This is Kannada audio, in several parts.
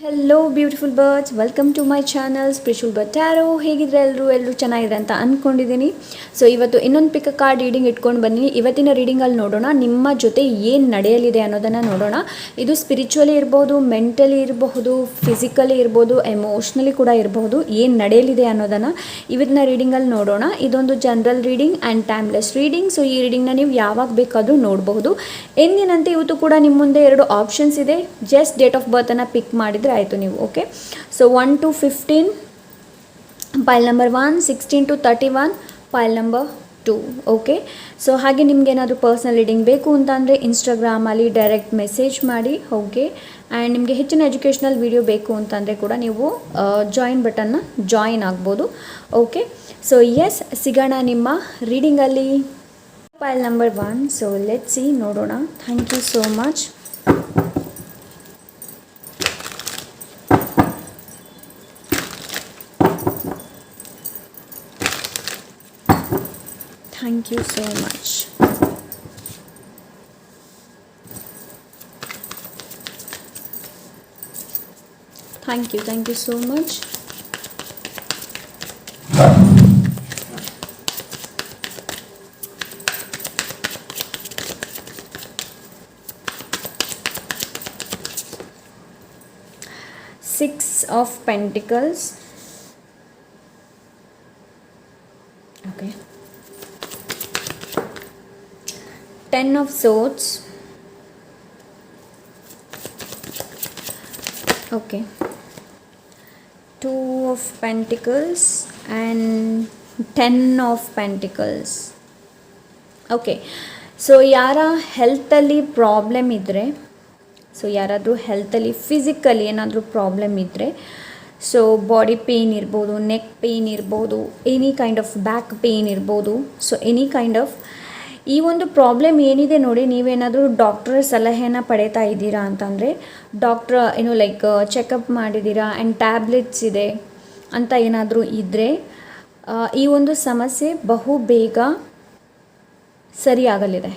Hello beautiful birds, welcome to my channel spiritual bird tarot. ಹೇಗಿದ್ರೆ ಎಲ್ಲರೂ ಚೆನ್ನಾಗಿದೆ ಅಂತ ಅಂದ್ಕೊಂಡಿದ್ದೀನಿ. ಸೊ ಇವತ್ತು ಇನ್ನೊಂದು ಪಿಕ್ ಕಾರ್ಡ್ ರೀಡಿಂಗ್ ಇಟ್ಕೊಂಡು ಬನ್ನಿ. ಇವತ್ತಿನ ರೀಡಿಂಗಲ್ಲಿ ನೋಡೋಣ ನಿಮ್ಮ ಜೊತೆ ಏನು ನಡೆಯಲಿದೆ ಅನ್ನೋದನ್ನು ನೋಡೋಣ. ಇದು ಸ್ಪಿರಿಚುವಲಿ ಇರ್ಬೋದು, ಮೆಂಟಲಿ ಇರಬಹುದು, ಫಿಸಿಕಲಿ ಇರ್ಬೋದು, ಎಮೋಷ್ನಲಿ ಕೂಡ ಇರಬಹುದು. ಏನು ನಡೆಯಲಿದೆ ಅನ್ನೋದನ್ನು ಇವತ್ತಿನ ರೀಡಿಂಗಲ್ಲಿ ನೋಡೋಣ. ಇದೊಂದು general reading and timeless reading. So ಈ ರೀಡಿಂಗ್ನ ನೀವು ಯಾವಾಗ ಬೇಕಾದರೂ ನೋಡಬಹುದು. ಎಂದಿನಂತೆ ಇವತ್ತು ಕೂಡ ನಿಮ್ಮ ಮುಂದೆ ಎರಡು ಆಪ್ಷನ್ಸ್ ಇದೆ. ಜಸ್ಟ್ ಡೇಟ್ ಆಫ್ ಬರ್ತನ್ನು ಪಿಕ್ ಮಾಡಿದರೆ ಆಯಿತು ನೀವು. Okay, so 1 to 15 ಪೈಲ್ number 1, 16 to 31 ಪೈಲ್ number 2. Okay, so ಹಾಗೆ ನಿಮ್ಗೆ ಏನಾದರೂ ಪರ್ಸ್ನಲ್ ರೀಡಿಂಗ್ ಬೇಕು ಅಂತಂದರೆ ಇನ್ಸ್ಟಾಗ್ರಾಮಲ್ಲಿ ಡೈರೆಕ್ಟ್ ಮೆಸೇಜ್ ಮಾಡಿ. ಓಕೆ, ಆ್ಯಂಡ್ ನಿಮಗೆ ಹೆಚ್ಚಿನ ಎಜುಕೇಷ್ನಲ್ ವಿಡಿಯೋ ಬೇಕು ಅಂತಂದರೆ ಕೂಡ ನೀವು ಜಾಯಿನ್ ಬಟನ್ನ ಜಾಯಿನ್ ಆಗ್ಬೋದು. ಓಕೆ, ಸೊ ಎಸ್, ಸಿಗೋಣ ನಿಮ್ಮ ರೀಡಿಂಗಲ್ಲಿ. Pile number 1. So let's see, ನೋಡೋಣ. Thank you so much. Thank you so much. Thank you so much. Six of Pentacles. Okay. 10 of Swords. Okay, 2 of Pentacles and 10 of Pentacles. Okay, so ಯಾರ ಹೆಲ್ತಲ್ಲಿ ಪ್ರಾಬ್ಲಮ್ ಇದ್ದರೆ, ಸೊ ಯಾರಾದರೂ ಹೆಲ್ತಲ್ಲಿ ಫಿಸಿಕಲಿ ಏನಾದರೂ ಪ್ರಾಬ್ಲಮ್ ಇದ್ದರೆ, ಸೊ ಬಾಡಿ ಪೇಯ್ನ್ ಇರ್ಬೋದು, ನೆಕ್ ಪೇಯ್ನ್ ಇರ್ಬೋದು, any kind of back pain ಇರ್ಬೋದು, ಸೊ ಎನಿ ಕೈಂಡ್ ಆಫ್ ಈ ಒಂದು ಪ್ರಾಬ್ಲಮ್ ಏನಿದೆ ನೋಡಿ, ನೀವೇನಾದರೂ ಡಾಕ್ಟರ್ ಸಲಹೆನ ಪಡೀತಾ ಇದ್ದೀರಾ ಅಂತಂದರೆ, ಡಾಕ್ಟ್ರ್ ಏನು ಲೈಕ್ ಚೆಕಪ್ ಮಾಡಿದ್ದೀರಾ ಆ್ಯಂಡ್ ಟ್ಯಾಬ್ಲೆಟ್ಸ್ ಇದೆ ಅಂತ ಏನಾದರೂ ಇದ್ದರೆ, ಈ ಒಂದು ಸಮಸ್ಯೆ ಬಹು ಬೇಗ ಸರಿಯಾಗಲಿದೆ.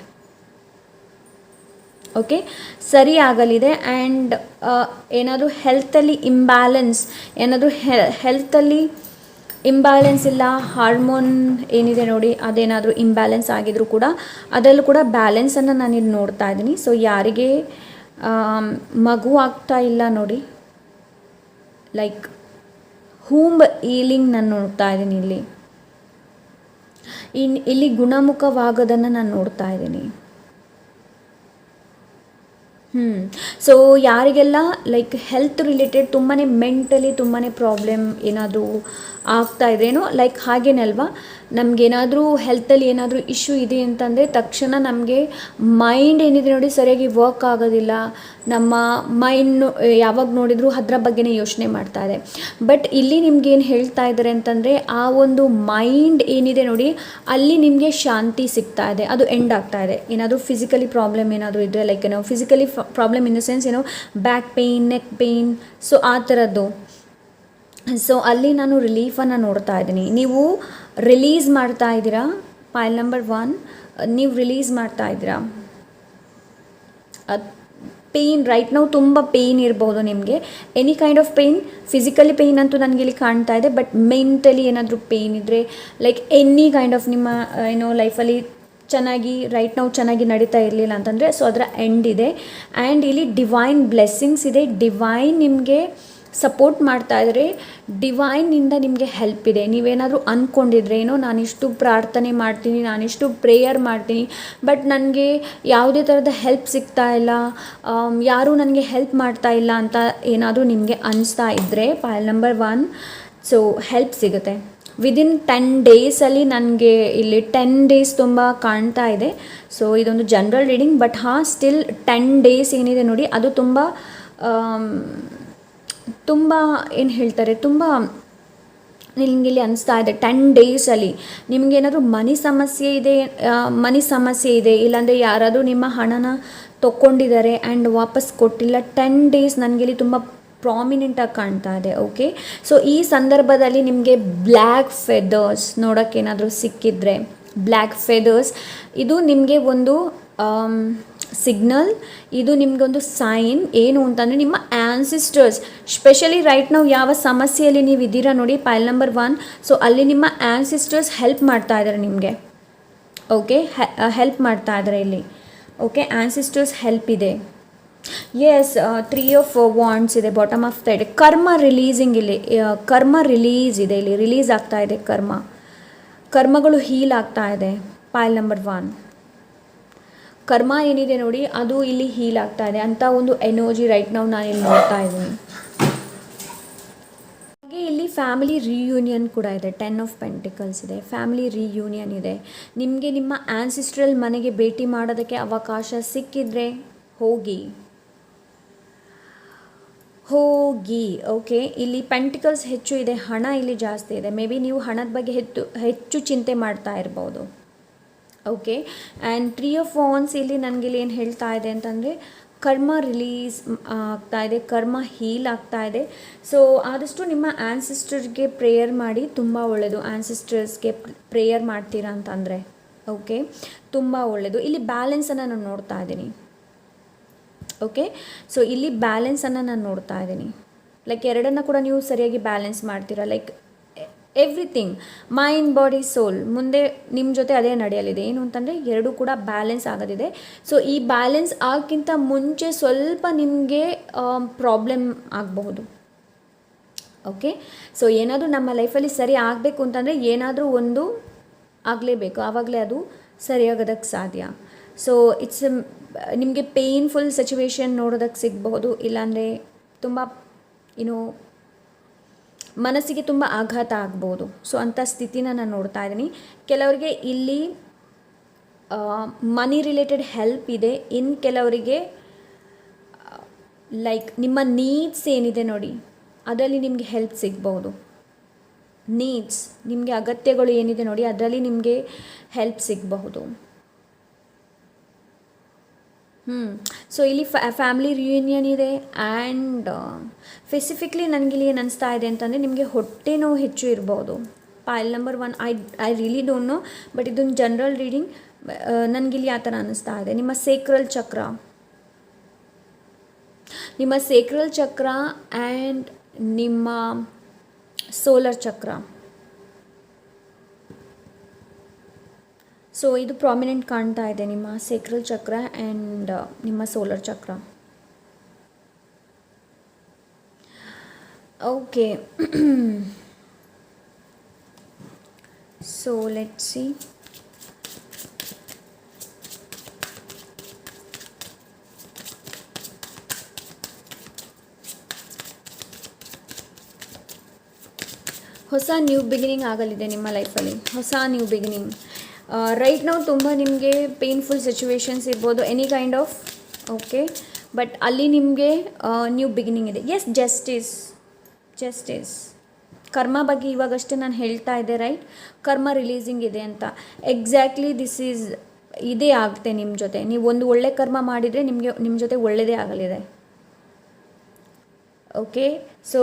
ಓಕೆ, ಸರಿ ಆಗಲಿದೆ. ಆ್ಯಂಡ್ ಏನಾದರೂ ಹೆಲ್ತಲ್ಲಿ ಇಂಬ್ಯಾಲೆನ್ಸ್, ಏನಾದರೂ ಹೆಲ್ತಲ್ಲಿ ಇಂಬ್ಯಾಲೆನ್ಸ್ ಇಲ್ಲ, ಹಾರ್ಮೋನ್ ಏನಿದೆ ನೋಡಿ ಅದೇನಾದರೂ ಇಂಬ್ಯಾಲೆನ್ಸ್ ಆಗಿದ್ರೂ ಕೂಡ ಅದರಲ್ಲೂ ಕೂಡ ಬ್ಯಾಲೆನ್ಸನ್ನು ನಾನಿಲ್ಲಿ ನೋಡ್ತಾ ಇದ್ದೀನಿ. ಸೊ ಯಾರಿಗೆ ಮಗು ಆಗ್ತಾ ಇಲ್ಲ ನೋಡಿ, ಲೈಕ್ ಹೂಂಬ್ ಈಲಿಂಗ್ ನಾನು ನೋಡ್ತಾ ಇದ್ದೀನಿ ಇಲ್ಲಿ ಗುಣಮುಖವಾಗೋದನ್ನು ನಾನು ನೋಡ್ತಾ ಇದ್ದೀನಿ. ಸೊ ಯಾರಿಗೆಲ್ಲ ಲೈಕ್ ಹೆಲ್ತ್ ರಿಲೇಟೆಡ್ ತುಂಬಾ ಮೆಂಟಲಿ ತುಂಬಾ ಪ್ರಾಬ್ಲಮ್ ಏನಾದರೂ ಆಗ್ತಾ ಇದ್ರೇನೋ, ಲೈಕ್ ಹಾಗೇನಲ್ವಾ, ನಮಗೇನಾದರೂ ಹೆಲ್ತಲ್ಲಿ ಏನಾದರೂ ಇಶ್ಯೂ ಇದೆ ಅಂತಂದರೆ ತಕ್ಷಣ ನಮಗೆ ಮೈಂಡ್ ಏನಿದೆ ನೋಡಿ ಸರಿಯಾಗಿ ವರ್ಕ್ ಆಗೋದಿಲ್ಲ. ನಮ್ಮ ಮೈಂಡ್ ಯಾವಾಗ ನೋಡಿದರೂ ಅದರ ಬಗ್ಗೆನೇ ಯೋಚನೆ ಮಾಡ್ತಾ ಇದೆ. ಬಟ್ ಇಲ್ಲಿ ನಿಮ್ಗೇನು ಹೇಳ್ತಾ ಇದ್ದಾರೆ ಅಂತಂದರೆ, ಆ ಒಂದು ಮೈಂಡ್ ಏನಿದೆ ನೋಡಿ ಅಲ್ಲಿ ನಿಮಗೆ ಶಾಂತಿ ಸಿಗ್ತಾ ಇದೆ, ಅದು ಎಂಡ್ ಆಗ್ತಾ ಇದೆ. ಏನಾದರೂ ಫಿಸಿಕಲಿ ಪ್ರಾಬ್ಲಮ್ ಏನಾದರೂ ಇದ್ದರೆ, ಲೈಕ್ ಏನೋ physically problem in the sense ಏನೋ back pain, neck pain, so ಆ ಥರದ್ದು. ಸೊ ಅಲ್ಲಿ ನಾನು ರಿಲೀಫನ್ನು ನೋಡ್ತಾ ಇದ್ದೀನಿ. ನೀವು ರಿಲೀಸ್ ಮಾಡ್ತಾ ಇದ್ದೀರಾ. ಪೈಲ್ ನಂಬರ್ 1, ನೀವು ರಿಲೀಸ್ ಮಾಡ್ತಾ ಇದ್ದೀರಾ. ಪೇಯ್ನ್ ರೈಟ್ ನಾವು ತುಂಬ ಪೇಯ್ನ್ ಇರ್ಬೋದು ನಿಮಗೆ, any kind of pain. Physically pain ಅಂತೂ ನನಗೆ ಇಲ್ಲಿ ಕಾಣ್ತಾ ಇದೆ, ಬಟ್ ಮೆಂಟಲಿ ಏನಾದರೂ ಪೇಯ್ನ್ ಇದ್ದರೆ, ಲೈಕ್ ಎನಿ ಕೈಂಡ್ ಆಫ್ ನಿಮ್ಮ ಏನೋ ಲೈಫಲ್ಲಿ ಚೆನ್ನಾಗಿ ರೈಟ್ ನಾವು ಚೆನ್ನಾಗಿ ನಡೀತಾ ಇರಲಿಲ್ಲ ಅಂತಂದರೆ, ಸೊ ಅದರ ಎಂಡ್ ಇದೆ. ಆ್ಯಂಡ್ ಇಲ್ಲಿ ಡಿವೈನ್ ಬ್ಲೆಸ್ಸಿಂಗ್ಸ್ ಇದೆ. ಡಿವೈನ್ ನಿಮಗೆ ಸಪೋರ್ಟ್ ಮಾಡ್ತಾ ಇದ್ದಾರೆ, ಡಿವೈನಿಂದ ನಿಮಗೆ ಹೆಲ್ಪ್ ಇದೆ. ನೀವೇನಾದರೂ ಅಂದ್ಕೊಂಡಿದ್ರೆ, ಏನೋ ನಾನಿಷ್ಟು ಪ್ರಾರ್ಥನೆ ಮಾಡ್ತೀನಿ, ನಾನಿಷ್ಟು ಪ್ರೇಯರ್ ಮಾಡ್ತೀನಿ, ಬಟ್ ನನಗೆ ಯಾವುದೇ ಥರದ ಹೆಲ್ಪ್ ಸಿಗ್ತಾ ಇಲ್ಲ, ಯಾರೂ ನನಗೆ ಹೆಲ್ಪ್ ಮಾಡ್ತಾ ಇಲ್ಲ ಅಂತ ಏನಾದರೂ ನಿಮಗೆ ಅನಿಸ್ತಾ ಇದ್ದರೆ, ಪೈಲ್ ನಂಬರ್ 1, ಸೊ ಹೆಲ್ಪ್ ಸಿಗುತ್ತೆ ವಿದಿನ್ 10 ಡೇಸಲ್ಲಿ. ನನಗೆ ಇಲ್ಲಿ 10 ಡೇಸ್ ತುಂಬ ಕಾಣ್ತಾ ಇದೆ. ಸೊ ಇದೊಂದು general reading, but still 10 days ಏನಿದೆ ನೋಡಿ ಅದು ತುಂಬ ಏನು ಹೇಳ್ತಾರೆ, ತುಂಬ ನಿಮಗೆ ಇಲ್ಲಿ ಅನಿಸ್ತಾ ಇದೆ 10 ಡೇಸಲ್ಲಿ ನಿಮಗೇನಾದರೂ ಮನಿ ಸಮಸ್ಯೆ ಇದೆ, ಇಲ್ಲಾಂದರೆ ಯಾರಾದರೂ ನಿಮ್ಮ ಹಣನ ತೊಗೊಂಡಿದ್ದಾರೆ ಆ್ಯಂಡ್ ವಾಪಸ್ ಕೊಟ್ಟಿಲ್ಲ. 10 ಡೇಸ್ ನನಗಿಲ್ಲಿ ತುಂಬ ಪ್ರಾಮಿನೆಂಟಾಗಿ ಕಾಣ್ತಾ ಇದೆ. ಓಕೆ, ಸೊ ಈ ಸಂದರ್ಭದಲ್ಲಿ ನಿಮಗೆ ಬ್ಲ್ಯಾಕ್ ಫೆದರ್ಸ್ ನೋಡೋಕ್ಕೇನಾದರೂ ಸಿಕ್ಕಿದ್ರೆ, ಬ್ಲ್ಯಾಕ್ ಫೆದರ್ಸ್ ಇದು ನಿಮಗೆ ಒಂದು ಸಿಗ್ನಲ್, ಇದು ನಿಮಗೊಂದು ಸೈನ್ ಏನು ಅಂತಂದರೆ ನಿಮ್ಮ ಆನ್ಸಿಸ್ಟರ್ಸ್, ಸ್ಪೆಷಲಿ ರೈಟ್ ನಾವು ಯಾವ ಸಮಸ್ಯೆಯಲ್ಲಿ ನೀವು ಇದ್ದೀರಾ ನೋಡಿ ಪೈಲ್ ನಂಬರ್ 1. ಸೊ ಅಲ್ಲಿ ನಿಮ್ಮ ಆನ್ಸಿಸ್ಟರ್ಸ್ ಹೆಲ್ಪ್ ಮಾಡ್ತಾ ಇದ್ದಾರೆ ನಿಮಗೆ. ಓಕೆ, ಹೆಲ್ಪ್ ಮಾಡ್ತಾ ಇದ್ದಾರೆ ಇಲ್ಲಿ. ಓಕೆ, ಆನ್ಸಿಸ್ಟರ್ಸ್ ಹೆಲ್ಪ್ ಇದೆ. ಎಸ್, 3 ಆಫ್ ವಾಂಡ್ಸ್ ಇದೆ, ಬಾಟಮ್ ಆಫ್ ದ ಇದೆ. ಕರ್ಮ ರಿಲೀಸಿಂಗ್ ಇಲ್ಲಿ, ಕರ್ಮ ರಿಲೀಸ್ ಇದೆ ಇಲ್ಲಿ, ರಿಲೀಸ್ ಆಗ್ತಾ ಇದೆ ಕರ್ಮಗಳು ಹೀಲ್ ಆಗ್ತಾ ಇದೆ. ಪೈಲ್ ನಂಬರ್ 1 ಕರ್ಮ ಏನಿದೆ ನೋಡಿ ಅದು ಇಲ್ಲಿ ಹೀಲ್ ಆಗ್ತಾ ಇದೆ ಅಂತ ಒಂದು ಎನರ್ಜಿ ರೈಟ್ ನಾವು ನಾನಿಲ್ಲಿ ನೋಡ್ತಾ ಇದ್ದೀನಿ. ಹಾಗೆ ಇಲ್ಲಿ ಫ್ಯಾಮಿಲಿ ರಿಯೂನಿಯನ್ ಕೂಡ ಇದೆ. 10 ಆಫ್ ಪೆಂಟಿಕಲ್ಸ್ ಇದೆ, ಫ್ಯಾಮಿಲಿ ರಿಯೂನಿಯನ್ ಇದೆ. ನಿಮಗೆ ನಿಮ್ಮ ಆನ್ಸಿಸ್ಟ್ರಲ್ ಮನೆಗೆ ಭೇಟಿ ಮಾಡೋದಕ್ಕೆ ಅವಕಾಶ ಸಿಕ್ಕಿದ್ರೆ ಹೋಗಿ. ಓಕೆ, ಇಲ್ಲಿ ಪೆಂಟಿಕಲ್ಸ್ ಹೆಚ್ಚು ಇದೆ, ಹಣ ಇಲ್ಲಿ ಜಾಸ್ತಿ ಇದೆ. ಮೇ ಬಿ ನೀವು ಹಣದ ಬಗ್ಗೆ ಹೆಚ್ಚು ಚಿಂತೆ ಮಾಡ್ತಾ ಇರ್ಬೋದು. ಓಕೆ, ಆ್ಯಂಡ್ 3 ಆಫ್ ವಾಂಡ್ಸ್ ಇಲ್ಲಿ ನನಗೆ ಇಲ್ಲಿ ಏನು ಹೇಳ್ತಾ ಇದೆ ಅಂತಂದರೆ ಕರ್ಮ ರಿಲೀಸ್ ಆಗ್ತಾ ಇದೆ, ಕರ್ಮ ಹೀಲ್ ಆಗ್ತಾ ಇದೆ. ಸೊ ಆದಷ್ಟು ನಿಮ್ಮ ಆನ್ಸಿಸ್ಟರ್ಗೆ ಪ್ರೇಯರ್ ಮಾಡಿ, ತುಂಬ ಒಳ್ಳೆಯದು. ಆನ್ಸಿಸ್ಟರ್ಸ್ಗೆ ಪ್ರೇಯರ್ ಮಾಡ್ತೀರಾ ಅಂತಂದರೆ ಓಕೆ, ತುಂಬ ಒಳ್ಳೆಯದು. ಇಲ್ಲಿ ಬ್ಯಾಲೆನ್ಸನ್ನು ನಾನು ನೋಡ್ತಾ ಇದ್ದೀನಿ. ಓಕೆ, ಸೊ ಇಲ್ಲಿ ಬ್ಯಾಲೆನ್ಸನ್ನು ನಾನು ನೋಡ್ತಾ ಇದ್ದೀನಿ. ಲೈಕ್ ಎರಡನ್ನು ಕೂಡ ನೀವು ಸರಿಯಾಗಿ ಬ್ಯಾಲೆನ್ಸ್ ಮಾಡ್ತೀರಾ. ಲೈಕ್ ಎವ್ರಿಥಿಂಗ್, ಮೈಂಡ್, ಬಾಡಿ, ಸೋಲ್, ಮುಂದೆ ನಿಮ್ಮ ಜೊತೆ ಅದೇ ನಡೆಯಲಿದೆ. ಏನು ಅಂತಂದರೆ ಎರಡೂ ಕೂಡ ಬ್ಯಾಲೆನ್ಸ್ ಆಗೋದಿದೆ. ಸೊ ಈ ಬ್ಯಾಲೆನ್ಸ್ ಆಗೋಕ್ಕಿಂತ ಮುಂಚೆ ಸ್ವಲ್ಪ ನಿಮಗೆ ಪ್ರಾಬ್ಲಮ್ ಆಗಬಹುದು. ಓಕೆ, ಸೊ ಏನಾದರೂ ನಮ್ಮ ಲೈಫಲ್ಲಿ ಸರಿ ಆಗಬೇಕು ಅಂತಂದರೆ ಏನಾದರೂ ಒಂದು ಆಗಲೇಬೇಕು, ಆವಾಗಲೇ ಅದು ಸರಿಯಾಗೋದಕ್ಕೆ ಸಾಧ್ಯ. ಸೊ ಇಟ್ಸ್ ನಿಮಗೆ ಪೇಯ್ನ್ಫುಲ್ ಸಿಚುವೇಶನ್ ನೋಡೋದಕ್ಕೆ ಸಿಗಬಹುದು, ಇಲ್ಲಾಂದರೆ ತುಂಬ ಮನಸ್ಸಿಗೆ ತುಂಬ ಆಘಾತ ಆಗ್ಬೋದು. ಸೊ ಅಂಥ ಸ್ಥಿತಿನ ನಾನು ನೋಡ್ತಾ ಇದ್ದೀನಿ. ಕೆಲವರಿಗೆ ಇಲ್ಲಿ ಮನಿ ರಿಲೇಟೆಡ್ ಹೆಲ್ಪ್ ಇದೆ. ಇನ್ನು ಕೆಲವರಿಗೆ ಲೈಕ್ ನಿಮ್ಮ ನೀಡ್ಸ್ ಏನಿದೆ ನೋಡಿ ಅದರಲ್ಲಿ ನಿಮಗೆ ಹೆಲ್ಪ್ ಸಿಗ್ಬೋದು. ನೀಡ್ಸ್, ನಿಮಗೆ ಅಗತ್ಯಗಳು ಏನಿದೆ ನೋಡಿ ಅದರಲ್ಲಿ ನಿಮಗೆ ಹೆಲ್ಪ್ ಸಿಗಬಹುದು. ಸೊ ಇಲ್ಲಿ ಫ್ಯಾಮಿಲಿ ರಿಯೂನಿಯನ್ ಇದೆ. ಆ್ಯಂಡ್ ಸ್ಪೆಸಿಫಿಕ್ಲಿ ನನಗಿಲ್ಲಿ ಏನು ಅನಿಸ್ತಾ ಇದೆ ಅಂತಂದರೆ ನಿಮಗೆ ಹೊಟ್ಟೆ ನೋವು ಹೆಚ್ಚು ಇರ್ಬೋದು. ಪೈಲ್ number 1 I really don't know, but ಇದೊಂದು ಜನರಲ್ ರೀಡಿಂಗ್. ನನಗಿಲ್ಲಿ ಆ ಥರ ಅನ್ನಿಸ್ತಾ ಇದೆ. ನಿಮ್ಮ ಸೇಕ್ರಲ್ ಚಕ್ರ ಆ್ಯಂಡ್ ನಿಮ್ಮ ಸೋಲರ್ ಚಕ್ರ. ಸೊ ಇದು ಪ್ರಾಮಿನೆಂಟ್ ಕಾಣ್ತಾ ಇದೆ, ನಿಮ್ಮ ಸೇಕ್ರಲ್ ಚಕ್ರ ಆ್ಯಂಡ್ ನಿಮ್ಮ ಸೋಲರ್ ಚಕ್ರ. Okay, so let's C. ಹೊಸ ನ್ಯೂ ಬಿಗಿನಿಂಗ್ ಆಗಲಿದೆ ನಿಮ್ಮ ಲೈಫಲ್ಲಿ, ಹೊಸ ನ್ಯೂ ಬಿಗಿನಿಂಗ್. ರೈಟ್ ನಾವು ತುಂಬ ನಿಮಗೆ ಪೇನ್ಫುಲ್ ಸಿಚುವೇಶನ್ಸ್ ಇರ್ಬೋದು, any kind of. Okay, but ಅಲ್ಲಿ ನಿಮಗೆ ನ್ಯೂ ಬಿಗಿನಿಂಗ್ ಇದೆ. ಎಸ್, ಜಸ್ಟಿಸ್ ಕರ್ಮ ಬಗ್ಗೆ ಇವಾಗಷ್ಟೇ ನಾನು ಹೇಳ್ತಾ ಇದ್ದೆ ರೈಟ್. ಕರ್ಮ ರಿಲೀಸಿಂಗ್ ಇದೆ ಅಂತ. ಎಕ್ಸಾಕ್ಟ್ಲಿ ಇದೇ ಆಗುತ್ತೆ ನಿಮ್ಮ ಜೊತೆ. ನೀವು ಒಂದು ಒಳ್ಳೆ ಕರ್ಮ ಮಾಡಿದರೆ ನಿಮ್ಮ ಜೊತೆ ಒಳ್ಳೆಯದೇ ಆಗಲಿದೆ. ಓಕೆ, ಸೊ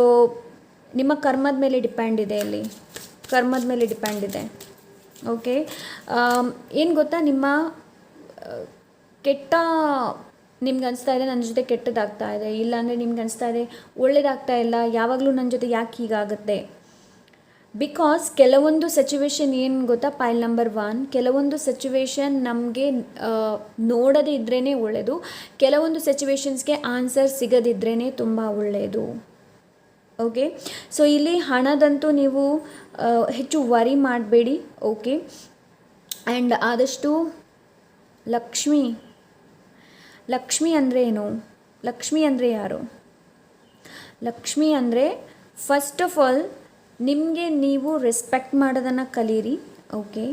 ನಿಮ್ಮ ಕರ್ಮದ ಮೇಲೆ ಡಿಪೆಂಡ್ ಇದೆ, ಇಲ್ಲಿ ಕರ್ಮದ ಮೇಲೆ ಡಿಪೆಂಡ್ ಇದೆ. ಓಕೆ, ಏನು ಗೊತ್ತಾ, ನಿಮ್ಮ ಕೆಟ್ಟ ನಿಮ್ಗೆ ಅನಿಸ್ತಾ ಇದೆ ನನ್ನ ಜೊತೆ ಕೆಟ್ಟದಾಗ್ತಾ ಇದೆ, ಇಲ್ಲಾಂದರೆ ನಿಮ್ಗೆ ಅನಿಸ್ತಾ ಇದೆ ಒಳ್ಳೇದಾಗ್ತಾ ಇಲ್ಲ, ಯಾವಾಗಲೂ ನನ್ನ ಜೊತೆ ಯಾಕೆ ಹೀಗಾಗುತ್ತೆ. ಬಿಕಾಸ್ ಕೆಲವೊಂದು ಸಿಚುವೇಶನ್ ಏನು ಗೊತ್ತಾ ಪೈಲ್ ನಂಬರ್ 1, ಕೆಲವೊಂದು ಸಿಚುವೇಶನ್ ನಮಗೆ ನೋಡದೇ ಇದ್ರೇ ಒಳ್ಳೆಯದು, ಕೆಲವೊಂದು ಸಿಚುವೇಶನ್ಸ್ಗೆ ಆನ್ಸರ್ ಸಿಗದಿದ್ರೇ ತುಂಬ ಒಳ್ಳೆಯದು. ಓಕೆ, ಸೊ ಇಲ್ಲಿ ಹಣದಂತೂ ನೀವು ಹೆಚ್ಚು ವರಿ ಮಾಡಬೇಡಿ. ಓಕೆ, ಆ್ಯಂಡ್ ಆದಷ್ಟು ಲಕ್ಷ್ಮಿ ಅಂದರೆ ಏನು? ಲಕ್ಷ್ಮಿ ಅಂದರೆ ಯಾರು? ಲಕ್ಷ್ಮಿ ಅಂದರೆ ಫಸ್ಟ್ ಆಫ್ ಆಲ್ ನಿಮಗೆ ನೀವು ರೆಸ್ಪೆಕ್ಟ್ ಮಾಡೋದನ್ನು ಕಲೀರಿ. ಓಕೆ,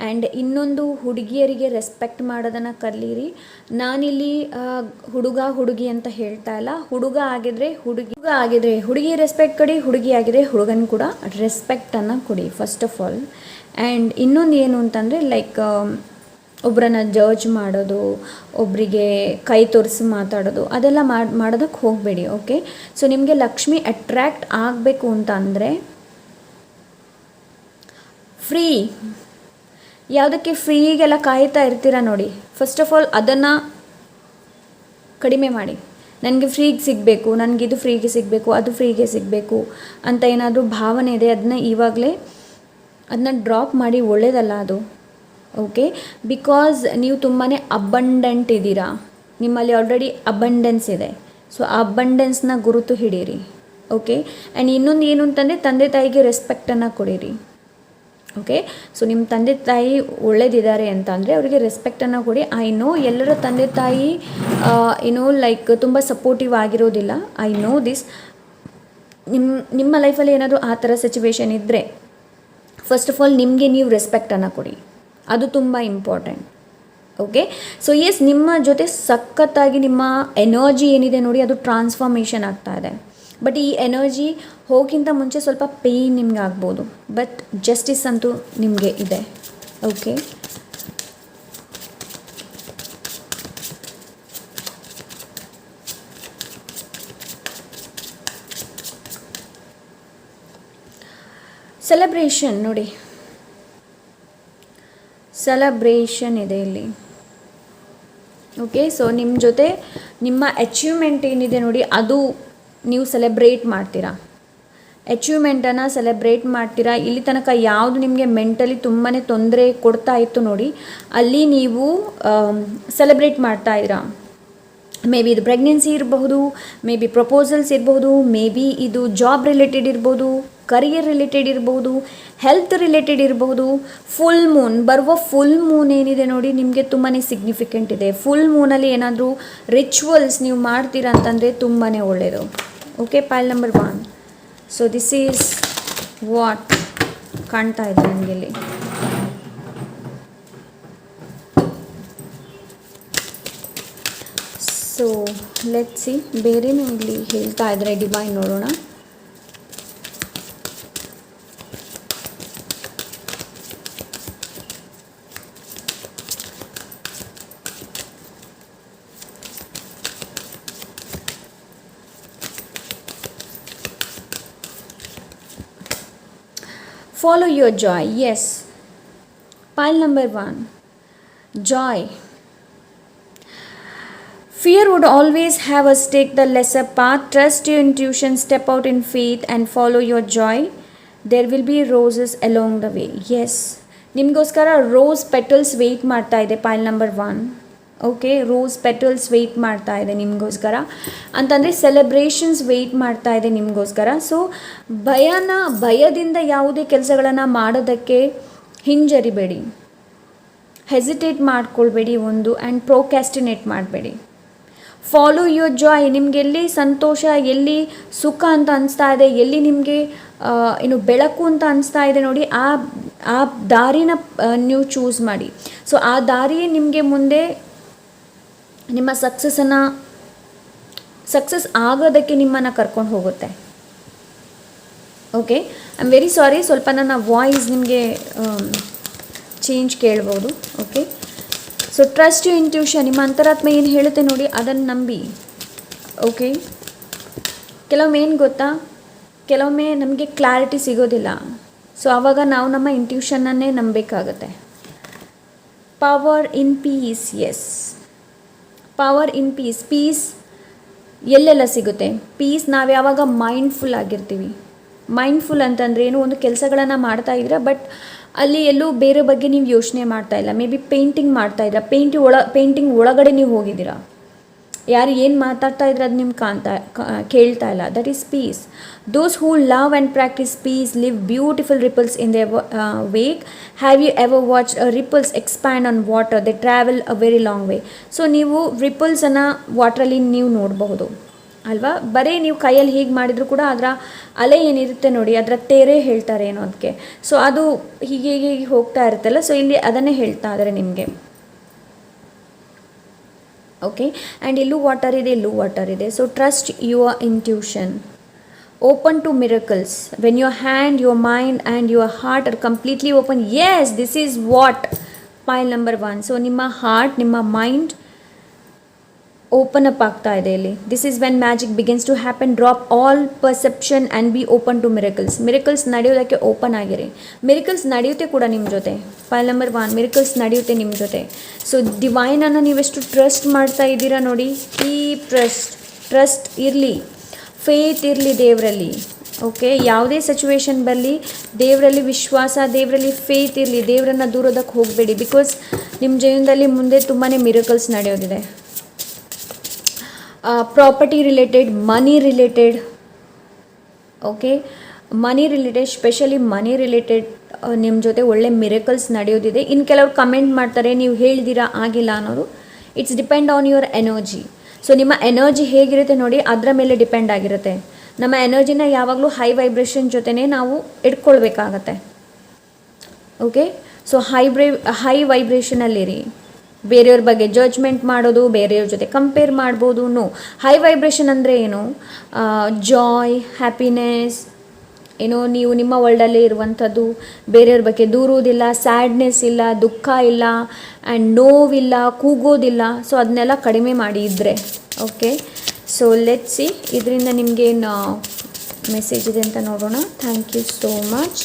ಆ್ಯಂಡ್ ಇನ್ನೊಂದು ಹುಡುಗಿಯರಿಗೆ ರೆಸ್ಪೆಕ್ಟ್ ಮಾಡೋದನ್ನು ಕಲೀರಿ. ನಾನಿಲ್ಲಿ ಹುಡುಗಿ ಅಂತ ಹೇಳ್ತಾ ಇಲ್ಲ. ಹುಡುಗ ಆಗಿದ್ರೆ ಹುಡುಗಿ ರೆಸ್ಪೆಕ್ಟ್ ಕೊಡಿ, ಹುಡುಗಿ ಆಗಿದ್ರೆ ಹುಡುಗನ ಕೂಡ ರೆಸ್ಪೆಕ್ಟನ್ನು ಕೊಡಿ ಫಸ್ಟ್ ಆಫ್ ಆಲ್. ಆ್ಯಂಡ್ ಇನ್ನೊಂದು ಏನು ಅಂತಂದರೆ ಲೈಕ್ ಒಬ್ಬರನ್ನ ಜಡ್ಜ್ ಮಾಡೋದು, ಒಬ್ಬರಿಗೆ ಕೈ ತೋರಿಸಿ ಮಾತಾಡೋದು, ಅದೆಲ್ಲ ಮಾಡೋದಕ್ಕೆ ಹೋಗಬೇಡಿ. ಓಕೆ, ಸೊ ನಿಮಗೆ ಲಕ್ಷ್ಮಿ ಅಟ್ರ್ಯಾಕ್ಟ್ ಆಗಬೇಕು ಅಂತ ಅಂದರೆ ಫ್ರೀ, ಯಾವುದಕ್ಕೆ ಫ್ರೀಗೆಲ್ಲ ಕಾಯ್ತಾ ಇರ್ತೀರ ನೋಡಿ, ಫಸ್ಟ್ ಆಫ್ ಆಲ್ ಅದನ್ನು ಕಡಿಮೆ ಮಾಡಿ. ನನಗೆ ಫ್ರೀಗೆ ಸಿಗಬೇಕು, ನನಗಿದು ಫ್ರೀಗೆ ಸಿಗಬೇಕು, ಅದು ಫ್ರೀಗೆ ಸಿಗಬೇಕು ಅಂತ ಏನಾದರೂ ಭಾವನೆ ಇದೆ, ಅದನ್ನ ಡ್ರಾಪ್ ಮಾಡಿ, ಒಳ್ಳೆಯದಲ್ಲ ಅದು. ಓಕೆ, ಬಿಕಾಸ್ ನೀವು ತುಂಬಾ ಅಬಂಡೆಂಟ್ ಇದ್ದೀರಾ, ನಿಮ್ಮಲ್ಲಿ ಆಲ್ರೆಡಿ ಅಬಂಡೆನ್ಸ್ ಇದೆ. ಸೊ ಆ ಅಬಂಡೆನ್ಸ್ನ ಗುರುತು ಹಿಡೀರಿ. ಓಕೆ, ಆ್ಯಂಡ್ ಇನ್ನೊಂದು ಏನು ಅಂತಂದರೆ ತಂದೆ ತಾಯಿಗೆ ರೆಸ್ಪೆಕ್ಟನ್ನು ಕೊಡಿರಿ. ಓಕೆ, ಸೊ ನಿಮ್ಮ ತಂದೆ ತಾಯಿ ಒಳ್ಳೇದಿದ್ದಾರೆ ಅಂತ ಅಂದರೆ ಅವರಿಗೆ ರೆಸ್ಪೆಕ್ಟನ್ನು ಕೊಡಿ. ಐ ನೋ ಎಲ್ಲರ ತಂದೆ ತಾಯಿ ಲೈಕ್ ತುಂಬ ಸಪೋರ್ಟಿವ್ ಆಗಿರೋದಿಲ್ಲ, ಐ ನೋ ದಿಸ್. ನಿಮ್ಮ ಲೈಫಲ್ಲಿ ಏನಾದರೂ ಆ ಥರ ಸಿಚುವೇಶನ್ ಇದ್ದರೆ ಫಸ್ಟ್ ಆಫ್ ಆಲ್ ನಿಮಗೆ ನೀವು ರೆಸ್ಪೆಕ್ಟನ್ನು ಕೊಡಿ, ಅದು ತುಂಬ ಇಂಪಾರ್ಟೆಂಟ್. ಓಕೆ, ಸೊ ಎಸ್, ನಿಮ್ಮ ಜೊತೆ ಸಖತ್ತಾಗಿ ನಿಮ್ಮ ಎನರ್ಜಿ ಏನಿದೆ ನೋಡಿ ಅದು ಟ್ರಾನ್ಸ್ಫಾರ್ಮೇಷನ್ ಆಗ್ತಾ ಇದೆ. ಬಟ್ ಈ ಎನರ್ಜಿ ಹೋಗಿಂತ ಮುಂಚೆ ಸ್ವಲ್ಪ ಪೇಯ್ನ್ ನಿಮ್ಗೆ ಆಗ್ಬೋದು, ಬಟ್ ಜಸ್ಟಿಸ್ ಅಂತೂ ನಿಮಗೆ ಇದೆ. ಓಕೆ, ಸೆಲೆಬ್ರೇಷನ್ ನೋಡಿ, ಸೆಲೆಬ್ರೇಷನ್ ಇದೆ ಇಲ್ಲಿ. ಓಕೆ, ಸೊ ನಿಮ್ಮ ಜೊತೆ ನಿಮ್ಮ ಅಚೀವ್ಮೆಂಟ್ ಏನಿದೆ ನೋಡಿ ಅದು ನೀವು ಸೆಲೆಬ್ರೇಟ್ ಮಾಡ್ತೀರಾ, ಅಚೀವ್ಮೆಂಟನ್ನು ಸೆಲೆಬ್ರೇಟ್ ಮಾಡ್ತೀರಾ. ಇಲ್ಲಿ ತನಕ ಯಾವುದು ನಿಮಗೆ ಮೆಂಟಲಿ ತುಂಬಾ ತೊಂದರೆ ಕೊಡ್ತಾ ಇತ್ತು ನೋಡಿ, ಅಲ್ಲಿ ನೀವು ಸೆಲೆಬ್ರೇಟ್ ಮಾಡ್ತಾ ಇದ್ದೀರಾ. ಮೇ ಬಿ ಇದು ಪ್ರೆಗ್ನೆನ್ಸಿ ಇರಬಹುದು, ಮೇ ಬಿ ಪ್ರಪೋಸಲ್ಸ್ ಇರಬಹುದು, ಮೇ ಬಿ ಇದು ಜಾಬ್ ರಿಲೇಟೆಡ್ ಇರ್ಬೋದು, ಕರಿಯರ್ ರಿಲೇಟೆಡ್ ಇರ್ಬೋದು, ಹೆಲ್ತ್ ರಿಲೇಟೆಡ್ ಇರಬಹುದು. ಫುಲ್ ಮೂನ್, ಬರುವ ಫುಲ್ ಮೂನ್ ಏನಿದೆ ನೋಡಿ ನಿಮಗೆ ತುಂಬಾ ಸಿಗ್ನಿಫಿಕೆಂಟ್ ಇದೆ. ಫುಲ್ ಮೂನಲ್ಲಿ ಏನಾದರೂ ರಿಚುವಲ್ಸ್ ನೀವು ಮಾಡ್ತೀರಾ ಅಂತಂದರೆ ತುಂಬಾ ಒಳ್ಳೆಯದು. Okay, pile number 1. So this is what ಕಾಣ್ತಾ ಇದೆ ನನಗೆ ಇಲ್ಲಿ. ಸೊ ಲೆಟ್ಸ್ ಸಿ, ಬೇರೆನೂ ಇಲ್ಲಿ ಹೇಳ್ತಾ ಇದ್ದಾರೆ ಡಿವೈನ್, ನೋಡೋಣ. Follow your joy. Yes. Pile number 1. Joy. Fear would always have us take the lesser path. Trust your intuition, step out in faith and follow your joy. There will be roses along the way. Yes. ನಿಮಗೋಸ್ಕರ ರೋಸ್ ಪೆಟಲ್ಸ್ ವೆಯ್ಟ್ ಮಾಡ್ತಾ ಇದೆ pile number 1. Okay, rose petals wait ಮಾಡ್ತಾ ಇದೆ ನಿಮಗೋಸ್ಕರ ಅಂತಂದರೆ ಸೆಲೆಬ್ರೇಷನ್ಸ್ ವೆಯ್ಟ್ ಮಾಡ್ತಾ ಇದೆ ನಿಮಗೋಸ್ಕರ. ಸೊ ಭಯದಿಂದ ಯಾವುದೇ ಕೆಲಸಗಳನ್ನು ಮಾಡೋದಕ್ಕೆ ಹಿಂಜರಿಬೇಡಿ, ಹೆಸಿಟೇಟ್ ಮಾಡ್ಕೊಳ್ಬೇಡಿ ಒಂದು, ಆ್ಯಂಡ್ ಪ್ರೋಕ್ಯಾಸ್ಟಿನೇಟ್ ಮಾಡಬೇಡಿ. Follow your Joy. ನಿಮ್ಗೆ ಎಲ್ಲಿ ಸಂತೋಷ, ಎಲ್ಲಿ ಸುಖ ಅಂತ ಅನಿಸ್ತಾ ಇದೆ, ಎಲ್ಲಿ ನಿಮಗೆ ಬೆಳಕು ಅಂತ ಅನಿಸ್ತಾ ಇದೆ ನೋಡಿ, ಆ ದಾರಿನ ನೀವು ಚೂಸ್ ಮಾಡಿ. ಸೊ ಆ ದಾರಿ ನಿಮಗೆ ಮುಂದೆ ನಿಮ್ಮ ಸಕ್ಸಸ್ ಆಗೋದಕ್ಕೆ ನಿಮ್ಮನ್ನು ಕರ್ಕೊಂಡು ಹೋಗುತ್ತೆ. Okay, I am very sorry, ಸ್ವಲ್ಪ ನನ್ನ ವಾಯ್ಸ್ ನಿಮಗೆ ಚೇಂಜ್ ಕೇಳ್ಬೋದು. Okay, so trust you intuition. ನಿಮ್ಮ ಅಂತರಾತ್ಮ ಏನು ಹೇಳುತ್ತೆ ನೋಡಿ ಅದನ್ನು ನಂಬಿ. ಓಕೆ, ಕೆಲವೊಮ್ಮೆ ಏನು ಗೊತ್ತಾ, ಕೆಲವೊಮ್ಮೆ ನಮಗೆ ಕ್ಲಾರಿಟಿ ಸಿಗೋದಿಲ್ಲ. ಸೊ ಆವಾಗ ನಾವು ನಮ್ಮ ಇಂಟ್ಯೂಷನನ್ನೇ ನಂಬಬೇಕಾಗತ್ತೆ. Power in peace. Yes, power in peace. Peace ಎಲ್ಲೆಲ್ಲ ಸಿಗುತ್ತೆ? ಪೀಸ್ ನಾವು ಯಾವಾಗ ಮೈಂಡ್ಫುಲ್ ಆಗಿರ್ತೀವಿ. ಮೈಂಡ್ಫುಲ್ ಅಂತಂದರೆ ಏನು, ಒಂದು ಕೆಲಸಗಳನ್ನು ಮಾಡ್ತಾ ಇದ್ದೀರಾ ಬಟ್ ಅಲ್ಲಿ ಎಲ್ಲೂ ಬೇರೆ ಬಗ್ಗೆ ನೀವು ಯೋಚನೆ ಮಾಡ್ತಾ ಇಲ್ಲ. ಮೇ ಬಿ ಪೇಂಟಿಂಗ್ ಮಾಡ್ತಾ ಇದ್ದೀರಾ, ಪೇಂಟಿಂಗ್ ಒಳಗಡೆ ನೀವು ಹೋಗಿದ್ದೀರಾ, ಯಾರು ಏನು ಮಾತಾಡ್ತಾ ಇದ್ರೆ ಅದು ನಿಮ್ಗೆ ಕೇಳ್ತಾ ಇಲ್ಲ. That is peace. Those who love and practice peace live beautiful ripples in their wake. Have you ever watch ripples expand on water? They travel a very long way. So ನೀವು ರಿಪಲ್ಸನ್ನು ವಾಟ್ರಲ್ಲಿ ನೀವು ನೋಡಬಹುದು ಅಲ್ವಾ. ಬರೀ ನೀವು ಕೈಯಲ್ಲಿ ಹೀಗೆ ಮಾಡಿದರೂ ಕೂಡ ಅದರ ಅಲೆ ಏನಿರುತ್ತೆ ನೋಡಿ, ಅದರ ತೇರೇ ಹೇಳ್ತಾರೆ ಏನೋ ಅದಕ್ಕೆ. ಸೊ ಅದು ಹೀಗೆ ಹೀಗೆ ಹೋಗ್ತಾ ಇರುತ್ತಲ್ಲ, ಸೊ ಇಲ್ಲಿ ಅದನ್ನೇ ಹೇಳ್ತಾ ಇದ್ದಾರೆ ನಿಮಗೆ. ಓಕೆ, ಆ್ಯಂಡ್ ಇಲ್ಲೂ ವಾಟರ್ ಇದೆ, ಇಲ್ಲೂ ವಾಟರ್ ಇದೆ. So trust your intuition. Open to miracles when your hand, your mind and your heart are completely open. Yes, this is what pile number 1. So ನಿಮ್ಮ ಹಾರ್ಟ್, ನಿಮ್ಮ ಮೈಂಡ್ ಓಪನ್ ಅಪ್ ಆಗ್ತಾ ಇದೆ ಇಲ್ಲಿ. This is when magic begins to happen. Drop all perception and be open to miracles. Miracles ನಡೆಯೋದಕ್ಕೆ ಓಪನ್ ಆಗಿರಿ. ಮಿರಕಲ್ಸ್ ನಡೆಯುತ್ತೆ ಕೂಡ ನಿಮ್ಮ ಜೊತೆ. ಫೈಲ್ ನಂಬರ್ 1, ಮಿರಕಲ್ಸ್ ನಡೆಯುತ್ತೆ ನಿಮ್ಮ ಜೊತೆ. ಸೊ ಡಿವೈನನ್ನು ನೀವೆಷ್ಟು ಟ್ರಸ್ಟ್ ಮಾಡ್ತಾ ಇದ್ದೀರಾ ನೋಡಿ. Keep trust. ಟ್ರಸ್ಟ್ ಇರಲಿ, ಫೇತ್ ಇರಲಿ ದೇವರಲ್ಲಿ. ಓಕೆ, ಯಾವುದೇ ಸಿಚುವೇಶನ್ ಬರಲಿ ದೇವರಲ್ಲಿ ವಿಶ್ವಾಸ, ದೇವರಲ್ಲಿ ಫೇತ್ ಇರಲಿ, ದೇವರನ್ನು ದೂರೋದಕ್ಕೆ ಹೋಗಬೇಡಿ. ಬಿಕಾಸ್ ನಿಮ್ಮ ಜೀವನದಲ್ಲಿ ಮುಂದೆ ತುಂಬಾ ಮಿರಕಲ್ಸ್ ನಡೆಯೋದಿದೆ. ಪ್ರಾಪರ್ಟಿ ರಿಲೇಟೆಡ್, ಮನಿ ರಿಲೇಟೆಡ್, ಓಕೆ, ಮನಿ ರಿಲೇಟೆಡ್, ಸ್ಪೆಷಲಿ ಮನಿ ರಿಲೇಟೆಡ್ ನಿಮ್ಮ ಜೊತೆ ಒಳ್ಳೆ ಮಿರಕಲ್ಸ್ ನಡೆಯೋದಿದೆ. ಇನ್ನು ಕೆಲವರು ಕಮೆಂಟ್ ಮಾಡ್ತಾರೆ ನೀವು ಹೇಳ್ದಿರಾ ಆಗಿಲ್ಲ ಅನ್ನೋರು. It's depend on your energy. So ನಿಮ್ಮ ಎನರ್ಜಿ ಹೇಗಿರುತ್ತೆ ನೋಡಿ, ಅದರ ಮೇಲೆ ಡಿಪೆಂಡ್ ಆಗಿರುತ್ತೆ. ನಮ್ಮ ಎನರ್ಜಿನ ಯಾವಾಗಲೂ ಹೈ ವೈಬ್ರೇಷನ್ ಜೊತೆನೇ ನಾವು ಇಟ್ಕೊಳ್ಬೇಕಾಗತ್ತೆ. ಓಕೆ, ಸೊ ಹೈ ವೈಬ್ರೇಷನಲ್ಲಿರಿ. ಬೇರೆಯವ್ರ ಬಗ್ಗೆ ಜಡ್ಜ್ಮೆಂಟ್ ಮಾಡೋದು, ಬೇರೆಯವ್ರ ಜೊತೆ ಕಂಪೇರ್ ಮಾಡ್ಬೋದು. ನೋ, ಹೈ ವೈಬ್ರೇಷನ್ ಅಂದರೆ ಏನು? ಜಾಯ್, ಹ್ಯಾಪಿನೆಸ್, ಏನೋ ನೀವು ನಿಮ್ಮ ವರ್ಲ್ಡಲ್ಲೇ ಇರುವಂಥದ್ದು, ಬೇರೆಯವ್ರ ಬಗ್ಗೆ ದೂರುವುದಿಲ್ಲ, ಸ್ಯಾಡ್ನೆಸ್ ಇಲ್ಲ, ದುಃಖ ಇಲ್ಲ, ಆ್ಯಂಡ್ ನೋವಿಲ್ಲ, ಕೂಗೋದಿಲ್ಲ. ಸೊ ಅದನ್ನೆಲ್ಲ ಕಡಿಮೆ ಮಾಡಿ ಇದ್ದರೆ. ಓಕೆ, ಸೊ ಲೆಟ್ಸ್ ಸಿ ಇದರಿಂದ ನಿಮಗೇನು ಮೆಸೇಜ್ ಇದೆ ಅಂತ ನೋಡೋಣ. Thank you so much.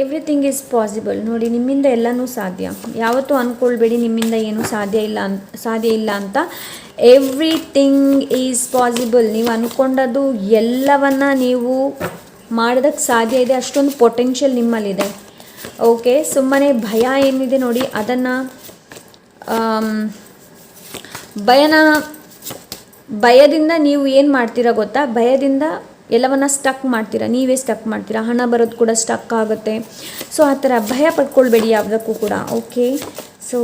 Everything is possible. ನೋಡಿ, ನಿಮ್ಮಿಂದ ಎಲ್ಲನೂ ಸಾಧ್ಯ. ಯಾವತ್ತೂ ಅಂದ್ಕೊಳ್ಬೇಡಿ ನಿಮ್ಮಿಂದ ಏನೂ ಸಾಧ್ಯ ಇಲ್ಲ ಅಂತ. Everything is possible. ನೀವು ಅಂದ್ಕೊಂಡದ್ದು ಎಲ್ಲವನ್ನು ನೀವು ಮಾಡೋದಕ್ಕೆ ಸಾಧ್ಯ ಇದೆ. ಅಷ್ಟೊಂದು ಪೊಟೆನ್ಷಿಯಲ್ ನಿಮ್ಮಲ್ಲಿದೆ. ಓಕೆ, ಸುಮ್ಮನೆ ಭಯ ಏನಿದೆ ನೋಡಿ, ಅದನ್ನು ಭಯದಿಂದ ನೀವು ಏನು ಮಾಡ್ತೀರಾ ಗೊತ್ತಾ? ಭಯದಿಂದ ಎಲ್ಲವನ್ನ ಸ್ಟಕ್ ಮಾಡ್ತೀರಾ, ನೀವೇ ಸ್ಟಕ್ ಮಾಡ್ತೀರಾ. ಹಣ ಬರೋದು ಕೂಡ ಸ್ಟಕ್ ಆಗುತ್ತೆ. ಸೊ ಆ ಥರ ಭಯ ಪಡ್ಕೊಳ್ಬೇಡಿ ಯಾವುದಕ್ಕೂ ಕೂಡ. Okay, so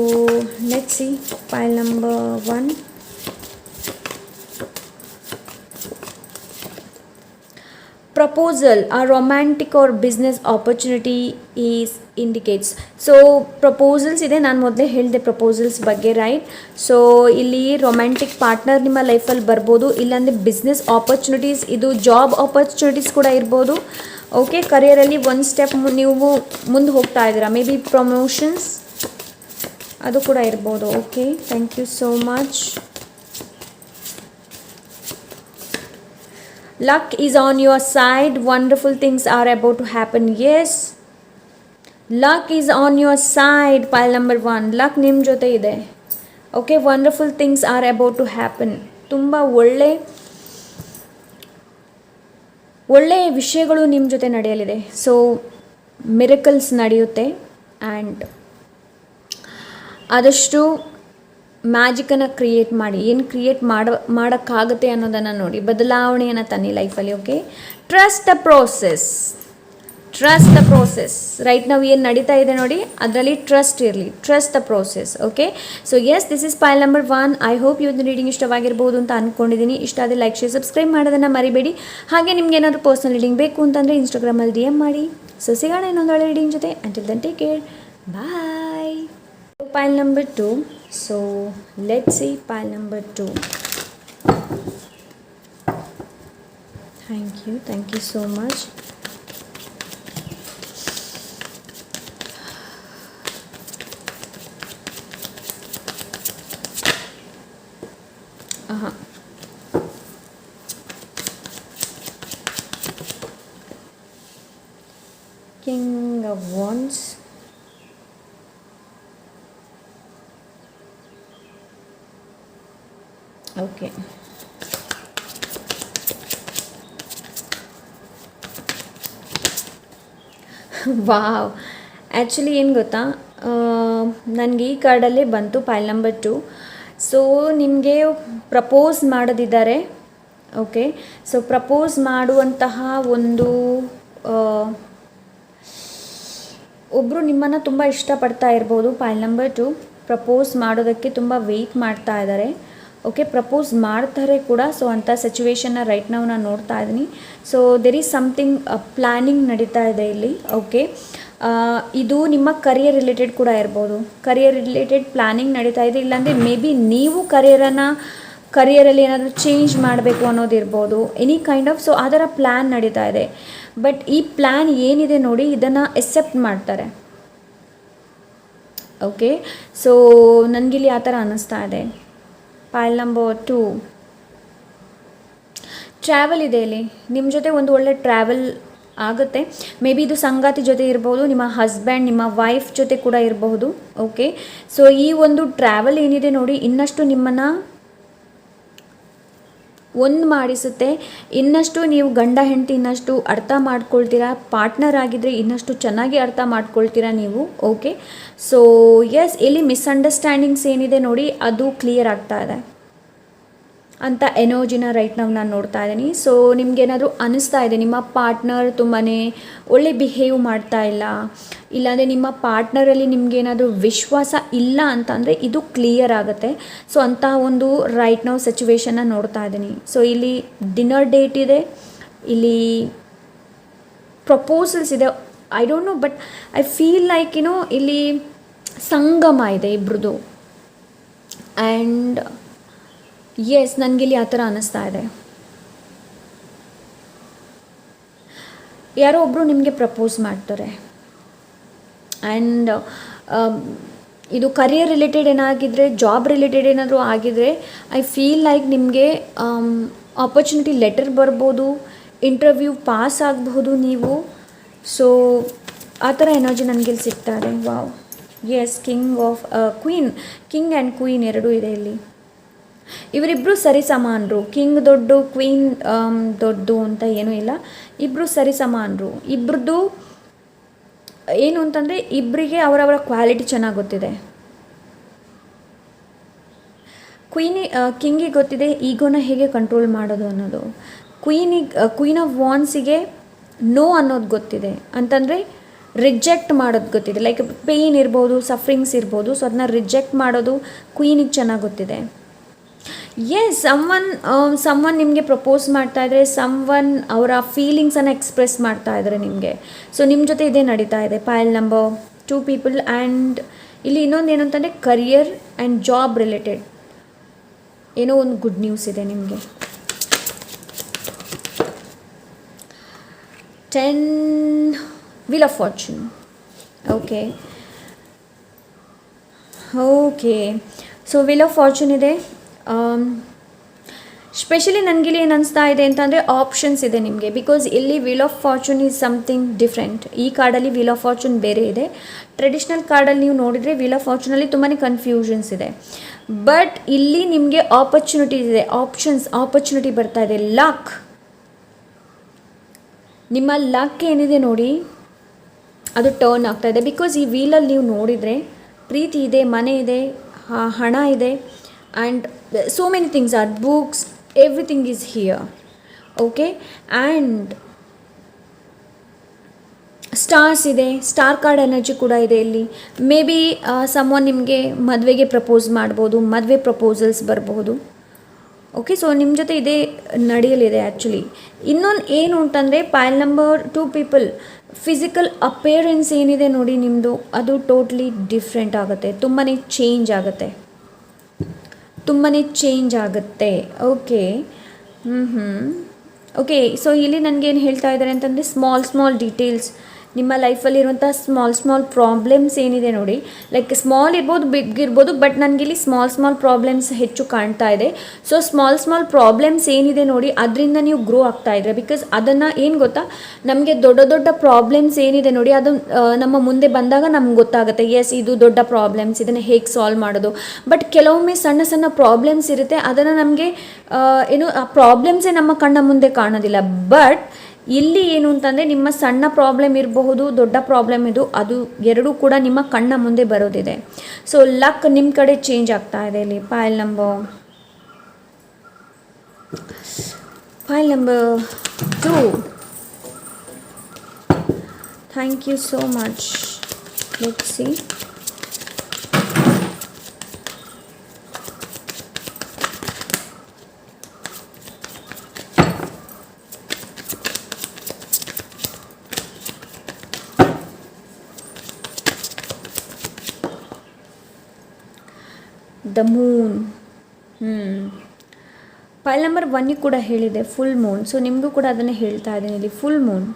let's see pile number 1. Proposal, a romantic or business opportunity is indicates. So proposals ಇದೆ, ನಾನು ಮೊದಲೇ ಹೇಳಿದೆ ಪ್ರಪೋಸಲ್ಸ್ ಬಗ್ಗೆ, ರೈಟ್? ಸೊ ಇಲ್ಲಿ ರೊಮ್ಯಾಂಟಿಕ್ ಪಾರ್ಟ್ನರ್ ನಿಮ್ಮ ಲೈಫಲ್ಲಿ ಬರ್ಬೋದು, ಇಲ್ಲಾಂದರೆ ಬಿಸ್ನೆಸ್ ಆಪರ್ಚುನಿಟೀಸ್, ಇದು ಜಾಬ್ ಆಪರ್ಚುನಿಟೀಸ್ ಕೂಡ ಇರ್ಬೋದು. ಓಕೆ, ಕರಿಯರಲ್ಲಿ ಒಂದು ಸ್ಟೆಪ್ ನೀವು ಮುಂದೆ ಹೋಗ್ತಾ ಇದ್ದೀರಾ, ಮೇ ಬಿ ಪ್ರಮೋಷನ್ಸ್ ಅದು ಕೂಡ ಇರ್ಬೋದು. Okay, thank you so much. Luck is on your side. Wonderful things are about to happen. Yes, luck is on your side. Pile number 1. Luck ನಿಮ್ಮ ಜೊತೆ ಇದೆ. Okay, wonderful things are about to happen. ತುಂಬ ಒಳ್ಳೆಯ ವಿಷಯಗಳು ನಿಮ್ಮ ಜೊತೆ ನಡೆಯಲಿದೆ. ಸೊ ಮಿರಕಲ್ಸ್ ನಡೆಯುತ್ತೆ. ಆ್ಯಂಡ್ ಆದಷ್ಟು ಮ್ಯಾಜಿಕನ್ನು ಕ್ರಿಯೇಟ್ ಮಾಡಿ. ಏನು ಕ್ರಿಯೇಟ್ ಮಾಡೋಕ್ಕಾಗುತ್ತೆ ಅನ್ನೋದನ್ನು ನೋಡಿ, ಬದಲಾವಣೆಯನ್ನು ತನ್ನಿ ಲೈಫಲ್ಲಿ. Okay, trust the process. Right ನಾವು ಏನು ನಡೀತಾ ಇದೆ ನೋಡಿ, ಅದರಲ್ಲಿ ಟ್ರಸ್ಟ್ ಇರಲಿ. Trust the process. Okay, so yes, this is file number 1. I hope ಇವತ್ತು ರೀಡಿಂಗ್ ಇಷ್ಟವಾಗಿರ್ಬೋದು ಅಂತ ಅಂದ್ಕೊಂಡಿದ್ದೀನಿ. ಇಷ್ಟ ಆದರೆ ಲೈಕ್, ಶೇರ್, ಸಬ್ಸ್ಕ್ರೈಬ್ ಮಾಡೋದನ್ನು ಮರಿಬೇಡಿ. ಹಾಗೆ ನಿಮ್ಗೆ ಏನಾದರೂ ಪರ್ಸನಲ್ ರೀಡಿಂಗ್ ಬೇಕು ಅಂತಂದರೆ ಇನ್ಸ್ಟಾಗ್ರಾಮಲ್ಲಿ DM ಮಾಡಿ. ಸೊ ಸಿಗೋಣ ಇನ್ನೊಂದು ಒಳ್ಳೆ ರೀಡಿಂಗ್ ಜೊತೆ. Until then take care, bye. Pile number 2. So let's see pile number 2. Thank you so much. King of Wands. Okay, wow. Actually ಏನು ಗೊತ್ತಾ, ನನಗೆ ಈ ಕಾರ್ಡಲ್ಲೇ ಬಂತು ಫೈಲ್ ನಂಬರ್ 2. ಸೊ ನಿಮಗೆ ಪ್ರಪೋಸ್ ಮಾಡೋದಿದ್ದಾರೆ. ಓಕೆ, ಸೊ ಪ್ರಪೋಸ್ ಮಾಡುವಂತಹ ಒಬ್ಬರು ನಿಮ್ಮನ್ನು ತುಂಬ ಇಷ್ಟಪಡ್ತಾ ಇರ್ಬೋದು. ಫೈಲ್ ನಂಬರ್ 2 ಪ್ರಪೋಸ್ ಮಾಡೋದಕ್ಕೆ ತುಂಬ ವೆಯ್ಟ್ ಮಾಡ್ತಾ ಇದ್ದಾರೆ. ಓಕೆ, ಪ್ರಪೋಸ್ ಮಾಡ್ತಾರೆ ಕೂಡ. ಸೊ ಅಂಥ ಸಿಚುವೇಶನ್ನ ರೈಟ್ ನಾವು ನಾನು ನೋಡ್ತಾ ಇದ್ದೀನಿ. So there is something planning ನಡೀತಾ ಇದೆ ಇಲ್ಲಿ. ಓಕೆ, ಇದು ನಿಮ್ಮ ಕರಿಯರ್ ರಿಲೇಟೆಡ್ ಕೂಡ ಇರ್ಬೋದು. ಕರಿಯರ್ ರಿಲೇಟೆಡ್ ಪ್ಲ್ಯಾನಿಂಗ್ ನಡೀತಾ ಇದೆ. ಇಲ್ಲಾಂದರೆ ಮೇ ಬಿ ನೀವು ಕರಿಯರಲ್ಲಿ ಏನಾದರೂ ಚೇಂಜ್ ಮಾಡಬೇಕು ಅನ್ನೋದಿರ್ಬೋದು. Any kind of. ಸೊ ಅದರ ಪ್ಲ್ಯಾನ್ ನಡೀತಾ ಇದೆ. ಬಟ್ ಈ ಪ್ಲ್ಯಾನ್ ಏನಿದೆ ನೋಡಿ, ಇದನ್ನು ಎಕ್ಸೆಪ್ಟ್ ಮಾಡ್ತಾರೆ. ಓಕೆ, ಸೊ ನನಗಿಲ್ಲಿ ಆ ಥರ ಅನ್ನಿಸ್ತಾ ಇದೆ. Pile number 2. ಟ್ರಾವೆಲ್ ಇದೆ ಇಲ್ಲಿ, ನಿಮ್ಮ ಜೊತೆ ಒಂದು ಒಳ್ಳೆ ಟ್ರಾವೆಲ್ ಆಗುತ್ತೆ. ಮೇ ಬಿ ಇದು ಸಂಗಾತಿ ಜೊತೆ ಇರಬಹುದು, ನಿಮ್ಮ ಹಸ್ಬೆಂಡ್ ನಿಮ್ಮ ವೈಫ್ ಜೊತೆ ಕೂಡ ಇರಬಹುದು. ಓಕೆ, ಸೊ ಈ ಒಂದು ಟ್ರಾವೆಲ್ ಏನಿದೆ ನೋಡಿ ಇನ್ನಷ್ಟು ನಿಮ್ಮನ್ನು ಒಂದು ಮಾಡಿಸುತ್ತೆ. ಇನ್ನಷ್ಟು ನೀವು ಗಂಡ ಹೆಂಡತಿ ಇನ್ನಷ್ಟು ಅರ್ಥ ಮಾಡ್ಕೊಳ್ತೀರಾ, ಪಾರ್ಟ್ನರ್ ಆಗಿದ್ದರೆ ಇನ್ನಷ್ಟು ಚೆನ್ನಾಗಿ ಅರ್ಥ ಮಾಡ್ಕೊಳ್ತೀರಾ ನೀವು. ಓಕೆ, ಸೊ ಎಸ್, ಇಲ್ಲಿ ಮಿಸ್ಅಂಡರ್ಸ್ಟ್ಯಾಂಡಿಂಗ್ಸ್ ಏನಿದೆ ನೋಡಿ ಅದು ಕ್ಲಿಯರ್ ಆಗ್ತಾ ಇದೆ ಅಂತ ಎನರ್ಜಿನ ರೈಟ್ ನಾವು ನಾನು ನೋಡ್ತಾ ಇದ್ದೀನಿ. ಸೊ ನಿಮಗೇನಾದರೂ ಅನ್ನಿಸ್ತಾ ಇದೆ ನಿಮ್ಮ ಪಾರ್ಟ್ನರ್ ತುಂಬಾ ಒಳ್ಳೆ ಬಿಹೇವ್ ಮಾಡ್ತಾ ಇಲ್ಲ, ಇಲ್ಲಾಂದರೆ ನಿಮ್ಮ ಪಾರ್ಟ್ನರಲ್ಲಿ ನಿಮಗೇನಾದರೂ ವಿಶ್ವಾಸ ಇಲ್ಲ ಅಂತಂದರೆ ಇದು ಕ್ಲಿಯರ್ ಆಗುತ್ತೆ. ಸೊ ಅಂಥ ಒಂದು ರೈಟ್ ನಾವು ಸಿಚುವೇಶನ್ನ ನೋಡ್ತಾ ಇದ್ದೀನಿ. ಸೊ ಇಲ್ಲಿ ಡಿನ್ನರ್ ಡೇಟ್ ಇದೆ, ಇಲ್ಲಿ ಪ್ರಪೋಸಲ್ಸ್ ಇದೆ. I don't know, but I feel like ಇಲ್ಲಿ ಸಂಗಮ ಇದೆ ಇಬ್ರದ್ದು. ಆ್ಯಂಡ್ ಎಸ್, ನನಗಿಲ್ಲಿ ಆ ಥರ ಅನ್ನಿಸ್ತಾ ಇದೆ. ಯಾರೋ ಒಬ್ಬರು ನಿಮಗೆ ಪ್ರಪೋಸ್ ಮಾಡ್ತಾರೆ. ಆ್ಯಂಡ್ ಇದು ಕರಿಯರ್ ರಿಲೇಟೆಡ್ ಏನಾಗಿದ್ದರೆ, ಜಾಬ್ ರಿಲೇಟೆಡ್ ಏನಾದರೂ ಆಗಿದರೆ, ಐ ಫೀಲ್ ಲೈಕ್ ನಿಮಗೆ ಆಪರ್ಚುನಿಟಿ ಲೆಟರ್ ಬರ್ಬೋದು, ಇಂಟರ್ವ್ಯೂ ಪಾಸ್ ಆಗಬಹುದು ನೀವು. ಸೊ ಆ ಥರ ಎನರ್ಜಿ ನನಗಿಲ್ಲಿ ಸಿಗ್ತಾ ಇದೆ. Wow, yes, king and queen ಎರಡೂ ಇದೆ ಇಲ್ಲಿ. ಇವರಿಬ್ಬರು ಸರಿ ಸಮಾನರು. ಕಿಂಗ್ ದೊಡ್ಡ, ಕ್ವೀನ್ ದೊಡ್ಡದು ಅಂತ ಏನೂ ಇಲ್ಲ, ಇಬ್ಬರು ಸರಿ ಸಮಾನರು. ಇಬ್ಬರದ್ದು ಏನು ಅಂತಂದರೆ ಇಬ್ಬರಿಗೆ ಅವರವರ ಕ್ವಾಲಿಟಿ ಚೆನ್ನಾಗಿ ಗೊತ್ತಿದೆ. ಕಿಂಗಿಗೆ ಗೊತ್ತಿದೆ ಈಗೋನ ಹೇಗೆ ಕಂಟ್ರೋಲ್ ಮಾಡೋದು ಅನ್ನೋದು. ಕ್ವೀನ್ ಆಫ್ ವಾನ್ಸಿಗೆ ನೋ ಅನ್ನೋದು ಗೊತ್ತಿದೆ, ಅಂತಂದರೆ ರಿಜೆಕ್ಟ್ ಮಾಡೋದು ಗೊತ್ತಿದೆ. ಲೈಕ್ ಪೇಯ್ನ್ ಇರ್ಬೋದು, ಸಫರಿಂಗ್ಸ್ ಇರ್ಬೋದು, ಸೊ ಅದನ್ನ ರಿಜೆಕ್ಟ್ ಮಾಡೋದು ಕ್ವೀನಿಗೆ ಚೆನ್ನಾಗಿ ಗೊತ್ತಿದೆ. ಎಸ್, ಸಮ್ವನ್ ನಿಮಗೆ ಪ್ರಪೋಸ್ ಮಾಡ್ತಾ ಇದ್ದಾರೆ, ಸಮ್ವನ್ ಅವರ ಫೀಲಿಂಗ್ಸನ್ನು ಎಕ್ಸ್ಪ್ರೆಸ್ ಮಾಡ್ತಾ ಇದ್ದಾರೆ ನಿಮಗೆ. ಸೊ ನಿಮ್ಮ ಜೊತೆ ಇದೇ ನಡೀತಾ ಇದೆ. Pile number 2 people. ಆ್ಯಂಡ್ ಇಲ್ಲಿ ಇನ್ನೊಂದು ಏನು ಅಂತಂದರೆ ಕರಿಯರ್ ಆ್ಯಂಡ್ ಜಾಬ್ ರಿಲೇಟೆಡ್ ಏನೋ ಒಂದು ಗುಡ್ ನ್ಯೂಸ್ ಇದೆ ನಿಮಗೆ. 10 wheel of fortune. Okay, so wheel of fortune ಇದೆ. ಸ್ಪೆಷಲಿ ನನಗಿಲ್ಲಿ ಏನು ಅನಿಸ್ತಾ ಇದೆ ಅಂತಂದರೆ ಆಪ್ಷನ್ಸ್ ಇದೆ ನಿಮಗೆ. ಬಿಕಾಸ್ ಇಲ್ಲಿ wheel of fortune is something different. ಈ ಕಾರ್ಡಲ್ಲಿ ವೀಲ್ ಆಫ್ ಫಾರ್ಚೂನ್ ಬೇರೆ ಇದೆ. ಟ್ರೆಡಿಷ್ನಲ್ ಕಾರ್ಡಲ್ಲಿ ನೀವು ನೋಡಿದರೆ ವೀಲ್ ಆಫ್ ಫಾರ್ಚೂನಲ್ಲಿ ತುಂಬಾ ಕನ್ಫ್ಯೂಷನ್ಸ್ ಇದೆ. ಬಟ್ ಇಲ್ಲಿ ನಿಮಗೆ ಆಪರ್ಚುನಿಟೀಸ್ ಇದೆ, ಆಪರ್ಚುನಿಟಿ ಬರ್ತಾ ಇದೆ. ಲಕ್, ನಿಮ್ಮ ಲಕ್ ಏನಿದೆ ನೋಡಿ ಅದು ಟರ್ನ್ ಆಗ್ತಾ ಇದೆ. ಬಿಕಾಸ್ ಈ ವೀಲಲ್ಲಿ ನೀವು ನೋಡಿದರೆ ಪ್ರೀತಿ ಇದೆ, ಮನೆ ಇದೆ, ಹಣ ಇದೆ, and so many things are books, everything is here. Okay, and stars ಇದೆ, ಸ್ಟಾರ್ ಕಾರ್ಡ್ ಎನರ್ಜಿ ಕೂಡ ಇದೆ ಇಲ್ಲಿ. ಮೇ ಬಿ ಸಮ್ವನ್ ನಿಮಗೆ ಮದುವೆಗೆ ಪ್ರಪೋಸ್ ಮಾಡ್ಬೋದು, ಮದುವೆ ಪ್ರಪೋಸಲ್ಸ್ ಬರಬಹುದು. ಓಕೆ, ಸೊ ನಿಮ್ಮ ಜೊತೆ ಇದೇ ನಡೆಯಲಿದೆ ಆ್ಯಕ್ಚುಲಿ. ಇನ್ನೊಂದು ಏನು ಅಂತಂದರೆ ಪೈಲ್ ನಂಬರ್ 2 ಪೀಪಲ್, ಫಿಸಿಕಲ್ ಅಪೇರೆನ್ಸ್ ಏನಿದೆ ನೋಡಿ ನಿಮ್ಮದು ಅದು ಟೋಟ್ಲಿ ಡಿಫ್ರೆಂಟ್ ಆಗುತ್ತೆ, ತುಂಬಾ ಚೇಂಜ್ ಆಗುತ್ತೆ. ಓಕೆ, ಓಕೆ, ಸೊ ಇಲ್ಲಿ ನನಗೇನು ಹೇಳ್ತಾ ಇದ್ದಾರೆ ಅಂತಂದರೆ ಸ್ಮಾಲ್ ಡೀಟೇಲ್ಸ್ ನಿಮ್ಮ ಲೈಫಲ್ಲಿರುವಂಥ ಸ್ಮಾಲ್ ಪ್ರಾಬ್ಲಮ್ಸ್ ಏನಿದೆ ನೋಡಿ. ಲೈಕ್ ಸ್ಮಾಲ್ ಇರ್ಬೋದು, ಬಿಗ್ ಇರ್ಬೋದು, ಬಟ್ ನನಗಿಲ್ಲಿ ಸ್ಮಾಲ್ ಪ್ರಾಬ್ಲಮ್ಸ್ ಹೆಚ್ಚು ಕಾಣ್ತಾ ಇದೆ. ಸೊ ಸ್ಮಾಲ್ ಪ್ರಾಬ್ಲಮ್ಸ್ ಏನಿದೆ ನೋಡಿ ಅದರಿಂದ ನೀವು ಗ್ರೋ ಆಗ್ತಾ ಇದ್ರೆ. ಬಿಕಾಸ್ ಅದನ್ನು ಏನು ಗೊತ್ತಾ, ನಮಗೆ ದೊಡ್ಡ ಪ್ರಾಬ್ಲಮ್ಸ್ ಏನಿದೆ ನೋಡಿ ಅದು ನಮ್ಮ ಮುಂದೆ ಬಂದಾಗ ನಮ್ಗೆ ಗೊತ್ತಾಗುತ್ತೆ, ಎಸ್ ಇದು ದೊಡ್ಡ ಪ್ರಾಬ್ಲಮ್ಸ್, ಇದನ್ನು ಹೇಗೆ ಸಾಲ್ವ್ ಮಾಡೋದು. ಬಟ್ ಕೆಲವೊಮ್ಮೆ ಸಣ್ಣ ಪ್ರಾಬ್ಲಮ್ಸ್ ಇರುತ್ತೆ, ಅದನ್ನು ನಮಗೆ ಆ ಪ್ರಾಬ್ಲಮ್ಸೇ ನಮ್ಮ ಕಣ್ಣ ಮುಂದೆ ಕಾಣೋದಿಲ್ಲ. ಬಟ್ ಇಲ್ಲಿ ಏನು ಅಂತಂದರೆ ನಿಮ್ಮ ಸಣ್ಣ ಪ್ರಾಬ್ಲಮ್ ಇರಬಹುದು, ದೊಡ್ಡ ಪ್ರಾಬ್ಲಮ್ ಅದು ಎರಡೂ ಕೂಡ ನಿಮ್ಮ ಕಣ್ಣ ಮುಂದೆ ಬರೋದಿದೆ. ಸೊ ಲಕ್ ನಿಮ್ಮ ಕಡೆ ಚೇಂಜ್ ಆಗ್ತಾ ಇದೆ ಇಲ್ಲಿ. Pile number 2. Thank you so much. Let's see. The moon. Pile number 1 ಕೂಡ ಹೇಳಿದೆ ಫುಲ್ ಮೂನ್. ಸೊ ನಿಮಗೂ ಕೂಡ ಅದನ್ನೇ ಹೇಳ್ತಾ ಇದ್ದೀನಿ ಇಲ್ಲಿ, full Moon.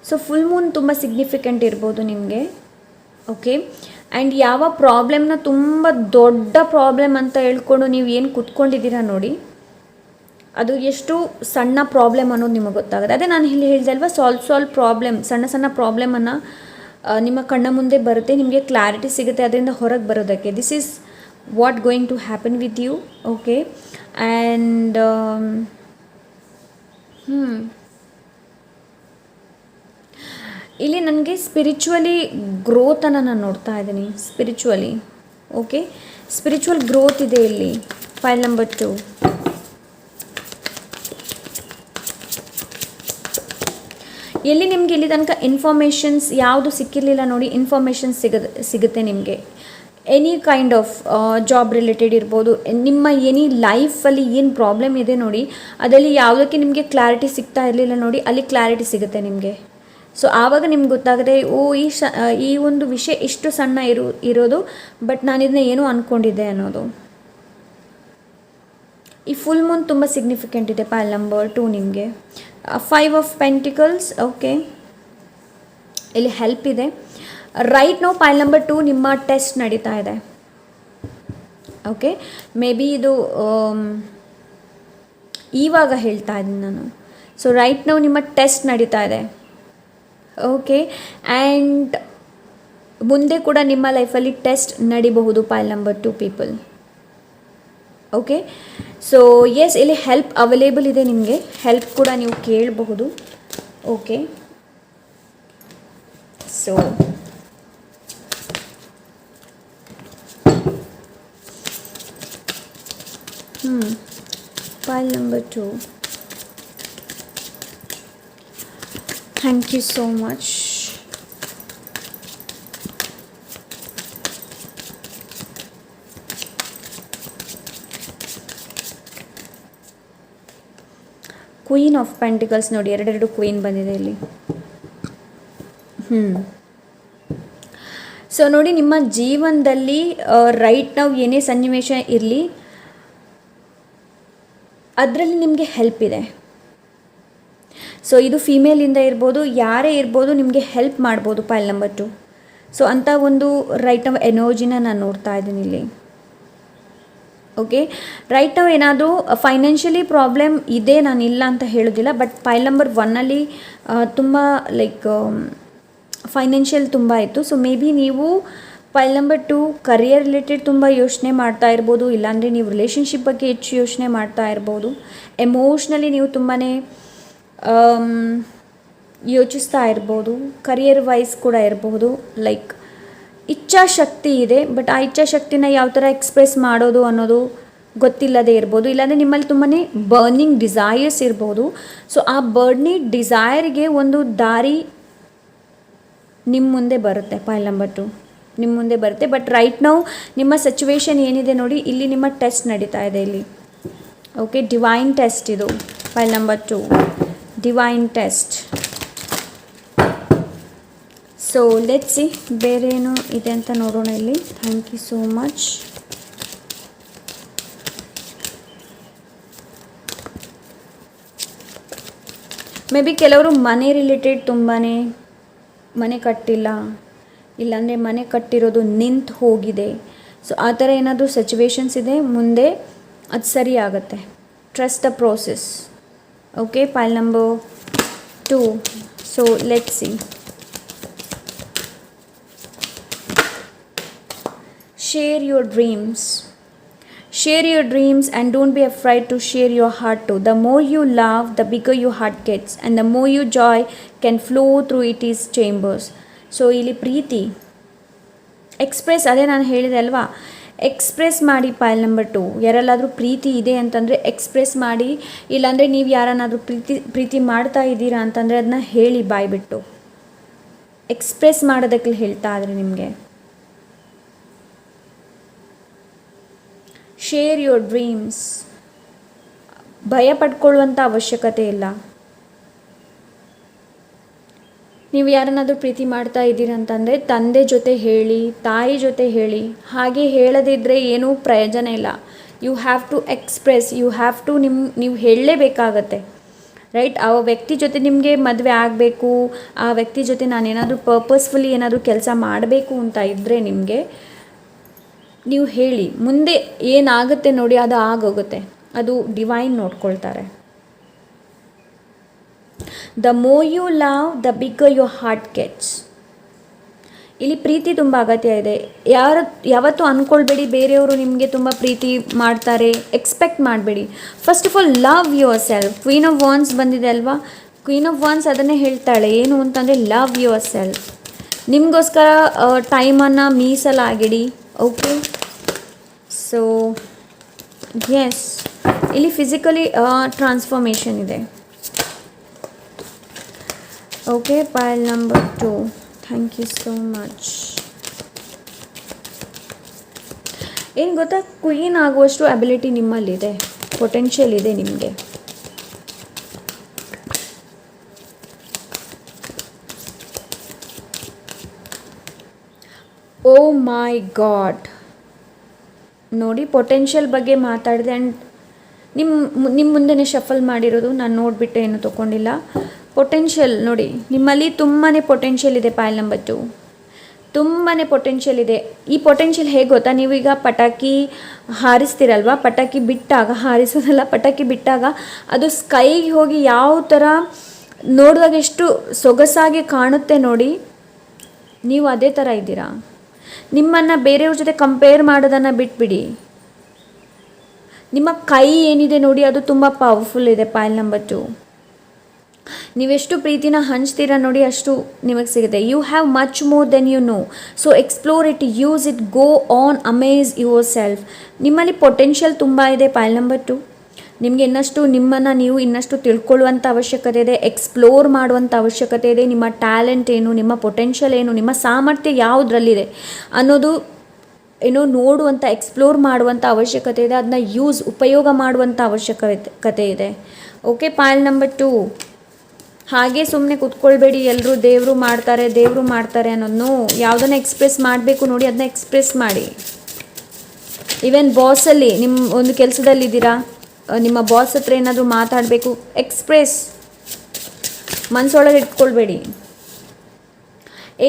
So full Moon ತುಂಬ ಸಿಗ್ನಿಫಿಕೆಂಟ್ ಇರ್ಬೋದು ನಿಮಗೆ. ಓಕೆ, ಆ್ಯಂಡ್ ಯಾವ ಪ್ರಾಬ್ಲಮ್ನ ತುಂಬ ದೊಡ್ಡ ಪ್ರಾಬ್ಲಮ್ ಅಂತ ಹೇಳ್ಕೊಂಡು ನೀವು ಏನು ಕುತ್ಕೊಂಡಿದ್ದೀರಾ ನೋಡಿ ಅದು ಎಷ್ಟು ಸಣ್ಣ ಪ್ರಾಬ್ಲಮ್ ಅನ್ನೋದು ನಿಮಗೆ ಗೊತ್ತಾಗುತ್ತೆ. ಅದೇ ನಾನು ಇಲ್ಲಿ ಹೇಳಿದೆ ಅಲ್ವಾ, ಸಾಲ್ವ್ ಪ್ರಾಬ್ಲಮ್, ಸಣ್ಣ ಸಣ್ಣ ಪ್ರಾಬ್ಲಮನ್ನು ನಿಮ್ಮ ಕಣ್ಣ ಮುಂದೆ ಬರುತ್ತೆ, ನಿಮಗೆ ಕ್ಲಾರಿಟಿ ಸಿಗುತ್ತೆ ಅದರಿಂದ ಹೊರಗೆ ಬರೋದಕ್ಕೆ. This is what going to happen with you. Okay, and ಇಲ್ಲಿ ನನಗೆ ಸ್ಪಿರಿಚುವಲಿ ಗ್ರೋತನ್ನು ನಾನು ನೋಡ್ತಾ ಇದ್ದೀನಿ. ಸ್ಪಿರಿಚುವಲಿ, ಓಕೆ, ಸ್ಪಿರಿಚುವಲ್ ಗ್ರೋತ್ ಇದೆ ಇಲ್ಲಿ. File number 2. ಎಲ್ಲಿ ನಿಮಗೆ ಇಲ್ಲಿ ತನಕ ಇನ್ಫಾರ್ಮೇಷನ್ಸ್ ಯಾವುದು ಸಿಕ್ಕಿರಲಿಲ್ಲ ನೋಡಿ, ಇನ್ಫಾರ್ಮೇಷನ್ಸ್ ಸಿಗುತ್ತೆ ನಿಮಗೆ. Any kind of job related ಇರ್ಬೋದು, ನಿಮ್ಮ ಎನಿ ಲೈಫಲ್ಲಿ ಏನು ಪ್ರಾಬ್ಲಮ್ ಇದೆ ನೋಡಿ, ಅದರಲ್ಲಿ ಯಾವುದಕ್ಕೆ ನಿಮಗೆ ಕ್ಲಾರಿಟಿ ಸಿಗ್ತಾ ಇರಲಿಲ್ಲ ನೋಡಿ, ಅಲ್ಲಿ ಕ್ಲಾರಿಟಿ ಸಿಗುತ್ತೆ ನಿಮಗೆ. ಸೊ ಆವಾಗ ನಿಮ್ಗೆ ಗೊತ್ತಾಗುತ್ತೆ, ಓ ಈ ಒಂದು ವಿಷಯ ಇಷ್ಟು ಸಣ್ಣ ಇರೋದು, ಬಟ್ ನಾನು ಇದನ್ನ ಏನೋ ಅಂದ್ಕೊಂಡಿದ್ದೆ ಅನ್ನೋದು. ಈ ಫುಲ್ ಮೂನ್ ತುಂಬ ಸಿಗ್ನಿಫಿಕೆಂಟ್ ಇದೆ ಪೈಲ್ ನಂಬರ್ 2 ನಿಮಗೆ. 5 ಆಫ್ ಪೆಂಟಿಕಲ್ಸ್, ಓಕೆ, ಇಲ್ಲಿ ಹೆಲ್ಪ್ ಇದೆ. ರೈಟ್ ನೋ ಪೈಲ್ ನಂಬರ್ 2 ನಿಮ್ಮ ಟೆಸ್ಟ್ ನಡೀತಾ ಇದೆ. ಓಕೆ, ಮೇ ಬಿ ಇದು ಇವಾಗ ಹೇಳ್ತಾ ಇದ್ದೀನಿ ನಾನು. ಸೊ ರೈಟ್ ನೋ ನಿಮ್ಮ ಟೆಸ್ಟ್ ನಡೀತಾ ಇದೆ. ಓಕೆ, ಆ್ಯಂಡ್ ಮುಂದೆ ಕೂಡ ನಿಮ್ಮ ಲೈಫಲ್ಲಿ ಟೆಸ್ಟ್ ನಡಿಬಹುದು pile number 2 people. Okay, so yes, ಇಲ್ಲಿ ಹೆಲ್ಪ್ ಅವೈಲೇಬಲ್ ಇದೆ ನಿಮಗೆ, ಹೆಲ್ಪ್ ಕೂಡ ನೀವು ಕೇಳಬಹುದು. Okay, so pile number 2. Thank you so much. Queen of Pentacles ನೋಡಿ, ಎರಡೆರಡು ಕ್ವೀನ್ ಬಂದಿದೆ ಇಲ್ಲಿ. ಸೊ ನೋಡಿ, ನಿಮ್ಮ ಜೀವನದಲ್ಲಿ ರೈಟ್ ನಾವು ಏನೇ ಸನ್ನಿವೇಶ ಇರಲಿ, ಅದರಲ್ಲಿ ನಿಮಗೆ ಹೆಲ್ಪ್ ಇದೆ. ಸೊ ಇದು ಫೀಮೇಲಿಂದ ಇರ್ಬೋದು, ಯಾರೇ ಇರ್ಬೋದು, ನಿಮಗೆ ಹೆಲ್ಪ್ ಮಾಡ್ಬೋದು ಪೈಲ್ ನಂಬರ್ 2. ಸೊ ಅಂಥ ಒಂದು ರೈಟ್ ನಾವು ಎನರ್ಜಿನ ನಾನು ನೋಡ್ತಾ ಇದ್ದೀನಿ ಇಲ್ಲಿ. ಓಕೆ, ರೈಟ್ ನಾವು ಏನಾದರೂ ಫೈನಾನ್ಷಿಯಲಿ ಪ್ರಾಬ್ಲಮ್ ಇದೆ, ನಾನು ಇಲ್ಲ ಅಂತ ಹೇಳೋದಿಲ್ಲ, ಬಟ್ ಪೈಲ್ ನಂಬರ್ 1ಅಲ್ಲಿ ತುಂಬ ಲೈಕ್ ಫೈನಾನ್ಷಿಯಲ್ ತುಂಬ ಇತ್ತು. ಸೊ ಮೇ ಬಿ ನೀವು ಪೈಲ್ ನಂಬರ್ 2 ಕರಿಯರ್ ರಿಲೇಟೆಡ್ ತುಂಬ ಯೋಚನೆ ಮಾಡ್ತಾ ಇರ್ಬೋದು, ಇಲ್ಲಾಂದರೆ ನೀವು ರಿಲೇಷನ್ಶಿಪ್ ಬಗ್ಗೆ ಹೆಚ್ಚು ಯೋಚನೆ ಮಾಡ್ತಾ ಇರ್ಬೋದು. ಎಮೋಷ್ನಲಿ ನೀವು ತುಂಬಾ ಯೋಚಿಸ್ತಾ ಇರ್ಬೋದು. ಕರಿಯರ್ ವೈಸ್ ಕೂಡ ಇರಬಹುದು. ಲೈಕ್ ಇಚ್ಛಾಶಕ್ತಿ ಇದೆ, ಬಟ್ ಆ ಇಚ್ಛಾಶಕ್ತಿನ ಯಾವ ಥರ ಎಕ್ಸ್ಪ್ರೆಸ್ ಮಾಡೋದು ಅನ್ನೋದು ಗೊತ್ತಿಲ್ಲದೆ ಇರ್ಬೋದು. ಇಲ್ಲಾಂದರೆ ನಿಮ್ಮಲ್ಲಿ ತುಂಬಾ ಬರ್ನಿಂಗ್ ಡಿಸೈರ್ಸ್ ಇರ್ಬೋದು. ಸೊ ಆ ಬರ್ನಿಂಗ್ ಡಿಸೈರ್ಗೆ ಒಂದು ದಾರಿ ನಿಮ್ಮ ಮುಂದೆ ಬರುತ್ತೆ, ಪೈಲ್ ನಂಬರ್ 2 ನಿಮ್ಮ ಮುಂದೆ ಬರುತ್ತೆ. ಬಟ್ ರೈಟ್ ನಾವು ನಿಮ್ಮ ಸಿಚುವೇಶನ್ ಏನಿದೆ ನೋಡಿ, ಇಲ್ಲಿ ನಿಮ್ಮ ಟೆಸ್ಟ್ ನಡೀತಾ ಇದೆ ಇಲ್ಲಿ. ಓಕೆ, ಡಿವೈನ್ ಟೆಸ್ಟ್ ಇದು pile number 2, divine test. So let's see ಬೇರೆ ಏನು ಇದೆ ಅಂತ ನೋಡೋಣ ಇಲ್ಲಿ. Thank you so much. Maybe ಕೆಲವರು ಮನೆ ರಿಲೇಟೆಡ್ ತುಂಬಾ ಮನೆ ಕಟ್ಟಿಲ್ಲ, ಇಲ್ಲಾಂದರೆ ಮನೆ ಕಟ್ಟಿರೋದು ನಿಂತು ಹೋಗಿದೆ. ಸೊ ಆ ಥರ ಏನಾದರೂ ಸಿಚುವೇಶನ್ಸ್ ಇದೆ, ಮುಂದೆ ಅದು ಸರಿ ಆಗುತ್ತೆ. Trust the process. Okay, pile number 2. So let's C. Share your dreams. Share your dreams and don't be afraid to share your heart too. The more you love, the bigger your heart gets, and the more your joy can flow through its chambers. So ಇಲ್ಲಿ ಪ್ರೀತಿ ಎಕ್ಸ್ಪ್ರೆಸ್, ಅದೇ ನಾನು ಹೇಳಿದೆ ಅಲ್ವಾ, ಎಕ್ಸ್ಪ್ರೆಸ್ ಮಾಡಿ ಪೈಲ್ ನಂಬರ್ 2. ಯಾರೆಲ್ಲಾದರೂ ಪ್ರೀತಿ ಇದೆ ಅಂತಂದರೆ ಎಕ್ಸ್ಪ್ರೆಸ್ ಮಾಡಿ, ಇಲ್ಲಾಂದರೆ ನೀವು ಯಾರನ್ನಾದರೂ ಪ್ರೀತಿ ಮಾಡ್ತಾ ಇದ್ದೀರಾ ಅಂತಂದರೆ ಅದನ್ನ ಹೇಳಿ, ಬಾಯ್ಬಿಟ್ಟು ಎಕ್ಸ್ಪ್ರೆಸ್ ಮಾಡೋದಕ್ಕೆ ಹೇಳ್ತಾ ಇದ್ರೆ ನಿಮಗೆ. Share your dreams. ಭಯ ಪಡ್ಕೊಳ್ಳುವಂಥ ಅವಶ್ಯಕತೆ ಇಲ್ಲ. ನೀವು ಯಾರನ್ನಾದರೂ ಪ್ರೀತಿ ಮಾಡ್ತಾ ಇದ್ದೀರಿ ಅಂತಂದರೆ ತಂದೆ ಜೊತೆ ಹೇಳಿ, ತಾಯಿ ಜೊತೆ ಹೇಳಿ. ಹಾಗೆ ಹೇಳದಿದ್ದರೆ ಏನೂ ಪ್ರಯೋಜನ ಇಲ್ಲ. You have to express, you have to ನೀವು ಹೇಳಲೇಬೇಕಾಗತ್ತೆ, ರೈಟ್. ಆ ವ್ಯಕ್ತಿ ಜೊತೆ ನಿಮಗೆ ಮದುವೆ ಆಗಬೇಕು, ಆ ವ್ಯಕ್ತಿ ಜೊತೆ ನಾನೇನಾದರೂ ಪರ್ಪಸ್ಫುಲಿ ಏನಾದರೂ ಕೆಲಸ ಮಾಡಬೇಕು ಅಂತ ಇದ್ದರೆ ನಿಮಗೆ ನೀವು ಹೇಳಿ. ಮುಂದೆ ಏನಾಗುತ್ತೆ ನೋಡಿ, ಅದು ಆಗೋಗುತ್ತೆ. ಅದು ಡಿವೈನ್ ನೋಡ್ಕೊಳ್ತಾರೆ. The more you love the bigger your heart gets. ಇಲ್ಲಿ ಪ್ರೀತಿ ತುಂಬ ಅಗತ್ಯ ಇದೆ. ಯಾವತ್ತೂ ಅಂದ್ಕೊಳ್ಬೇಡಿ ಬೇರೆಯವರು ನಿಮಗೆ ತುಂಬ ಪ್ರೀತಿ ಮಾಡ್ತಾರೆ, ಎಕ್ಸ್ಪೆಕ್ಟ್ ಮಾಡಬೇಡಿ. First of all love your self. Queen of ವಾನ್ಸ್ ಬಂದಿದೆ ಅಲ್ವಾ, ಕ್ವೀನ್ ಆಫ್ ವಾನ್ಸ್ ಅದನ್ನೇ ಹೇಳ್ತಾಳೆ, ಏನು ಅಂತಂದರೆ ಲವ್ ಯುವರ್ ಸೆಲ್ಫ್. ನಿಮಗೋಸ್ಕರ ಟೈಮನ್ನು ಮೀಸಲಾಗಿಡಿ. ಓಕೆ, ಸೊ ಎಸ್, ಇಲ್ಲಿ ಫಿಸಿಕಲಿ ಟ್ರಾನ್ಸ್ಫಾರ್ಮೇಷನ್ ಇದೆ. Okay, pile number 2. Thank you so much. ಏನು ಗೊತ್ತಾ, ಕ್ವೀನ್ ಆಗುವಷ್ಟು ಅಬಿಲಿಟಿ ನಿಮ್ಮಲ್ಲಿದೆ, ಪೊಟೆನ್ಷಿಯಲ್ ಇದೆ ನಿಮಗೆ. ಓ ಮೈ ಗಾಡ್, ನೋಡಿ ಪೊಟೆನ್ಷಿಯಲ್ ಬಗ್ಗೆ ಮಾತಾಡಿದೆ. ಆ್ಯಂಡ್ ನಿಮ್ಮ ಮುಂದೆ ಶಫಲ್ ಮಾಡಿರೋದು ನಾನು ನೋಡಿಬಿಟ್ಟು ಏನು ತೊಗೊಂಡಿಲ್ಲ. ಪೊಟೆನ್ಷಿಯಲ್ ನೋಡಿ, ನಿಮ್ಮಲ್ಲಿ ತುಂಬಾ ಪೊಟೆನ್ಷಿಯಲ್ ಇದೆ. ಪೈಲ್ ನಂಬರ್ 2 ತುಂಬಾ ಪೊಟೆನ್ಷಿಯಲ್ ಇದೆ. ಈ ಪೊಟೆನ್ಷಿಯಲ್ ಹೇಗೆ ಗೊತ್ತಾ, ನೀವೀಗ ಪಟಾಕಿ ಹಾರಿಸ್ತೀರಲ್ವ, ಪಟಾಕಿ ಬಿಟ್ಟಾಗ, ಹಾರಿಸೋದಲ್ಲ, ಪಟಾಕಿ ಬಿಟ್ಟಾಗ ಅದು ಸ್ಕೈಗೆ ಹೋಗಿ ಯಾವ ಥರ ನೋಡಿದಾಗ ಎಷ್ಟು ಸೊಗಸಾಗಿ ಕಾಣುತ್ತೆ ನೋಡಿ, ನೀವು ಅದೇ ಥರ ಇದ್ದೀರಾ. ನಿಮ್ಮನ್ನು ಬೇರೆಯವ್ರ ಜೊತೆ ಕಂಪೇರ್ ಮಾಡೋದನ್ನು ಬಿಟ್ಬಿಡಿ. ನಿಮ್ಮ ಕೈ ಏನಿದೆ ನೋಡಿ, ಅದು ತುಂಬ ಪವರ್ಫುಲ್ ಇದೆ. ಪೈಲ್ ನಂಬರ್ 2 ನೀವೆಷ್ಟು ಪ್ರೀತಿನ ಹಂಚ್ತೀರಾ ನೋಡಿ, ಅಷ್ಟು ನಿಮಗೆ ಸಿಗುತ್ತೆ. You have much more than you know, so explore it, use it, go on, amaze yourself. ನಿಮ್ಮಲ್ಲಿ ಪೊಟೆನ್ಷಿಯಲ್ ತುಂಬ ಇದೆ. ಪೈಲ್ ನಂಬರ್ 2 ನಿಮಗೆ ಇನ್ನಷ್ಟು ನಿಮ್ಮನ್ನು ನೀವು ಇನ್ನಷ್ಟು ತಿಳ್ಕೊಳ್ಳುವಂಥ ಅವಶ್ಯಕತೆ ಇದೆ, ಎಕ್ಸ್ಪ್ಲೋರ್ ಮಾಡುವಂಥ ಅವಶ್ಯಕತೆ ಇದೆ. ನಿಮ್ಮ ಟ್ಯಾಲೆಂಟ್ ಏನು, ನಿಮ್ಮ ಪೊಟೆನ್ಷಿಯಲ್ ಏನು, ನಿಮ್ಮ ಸಾಮರ್ಥ್ಯ ಯಾವುದರಲ್ಲಿದೆ ಅನ್ನೋದು ಏನೋ ನೋಡುವಂಥ, ಎಕ್ಸ್ಪ್ಲೋರ್ ಮಾಡುವಂಥ ಅವಶ್ಯಕತೆ ಇದೆ. ಅದನ್ನ ಉಪಯೋಗ ಮಾಡುವಂಥ ಅವಶ್ಯಕತೆ ಇದೆ. ಓಕೆ, ಪೈಲ್ ನಂಬರ್ 2 ಹಾಗೆ ಸುಮ್ಮನೆ ಕೂತ್ಕೊಳ್ಬೇಡಿ. ಎಲ್ಲರೂ ದೇವರು ಮಾಡ್ತಾರೆ ಅನ್ನೋದನ್ನು ಯಾವುದನ್ನು ಎಕ್ಸ್ಪ್ರೆಸ್ ಮಾಡಬೇಕು ನೋಡಿ, ಅದನ್ನ ಎಕ್ಸ್ಪ್ರೆಸ್ ಮಾಡಿ. ಈವನ್ ಬಾಸಲ್ಲಿ, ನಿಮ್ಮ ಒಂದು ಕೆಲಸದಲ್ಲಿದ್ದೀರಾ, ನಿಮ್ಮ ಬಾಸ್ ಹತ್ರ ಏನಾದರೂ ಮಾತಾಡಬೇಕು, ಎಕ್ಸ್ಪ್ರೆಸ್, ಮನಸ್ಸೊಳಗೆ ಇಟ್ಕೊಳ್ಬೇಡಿ.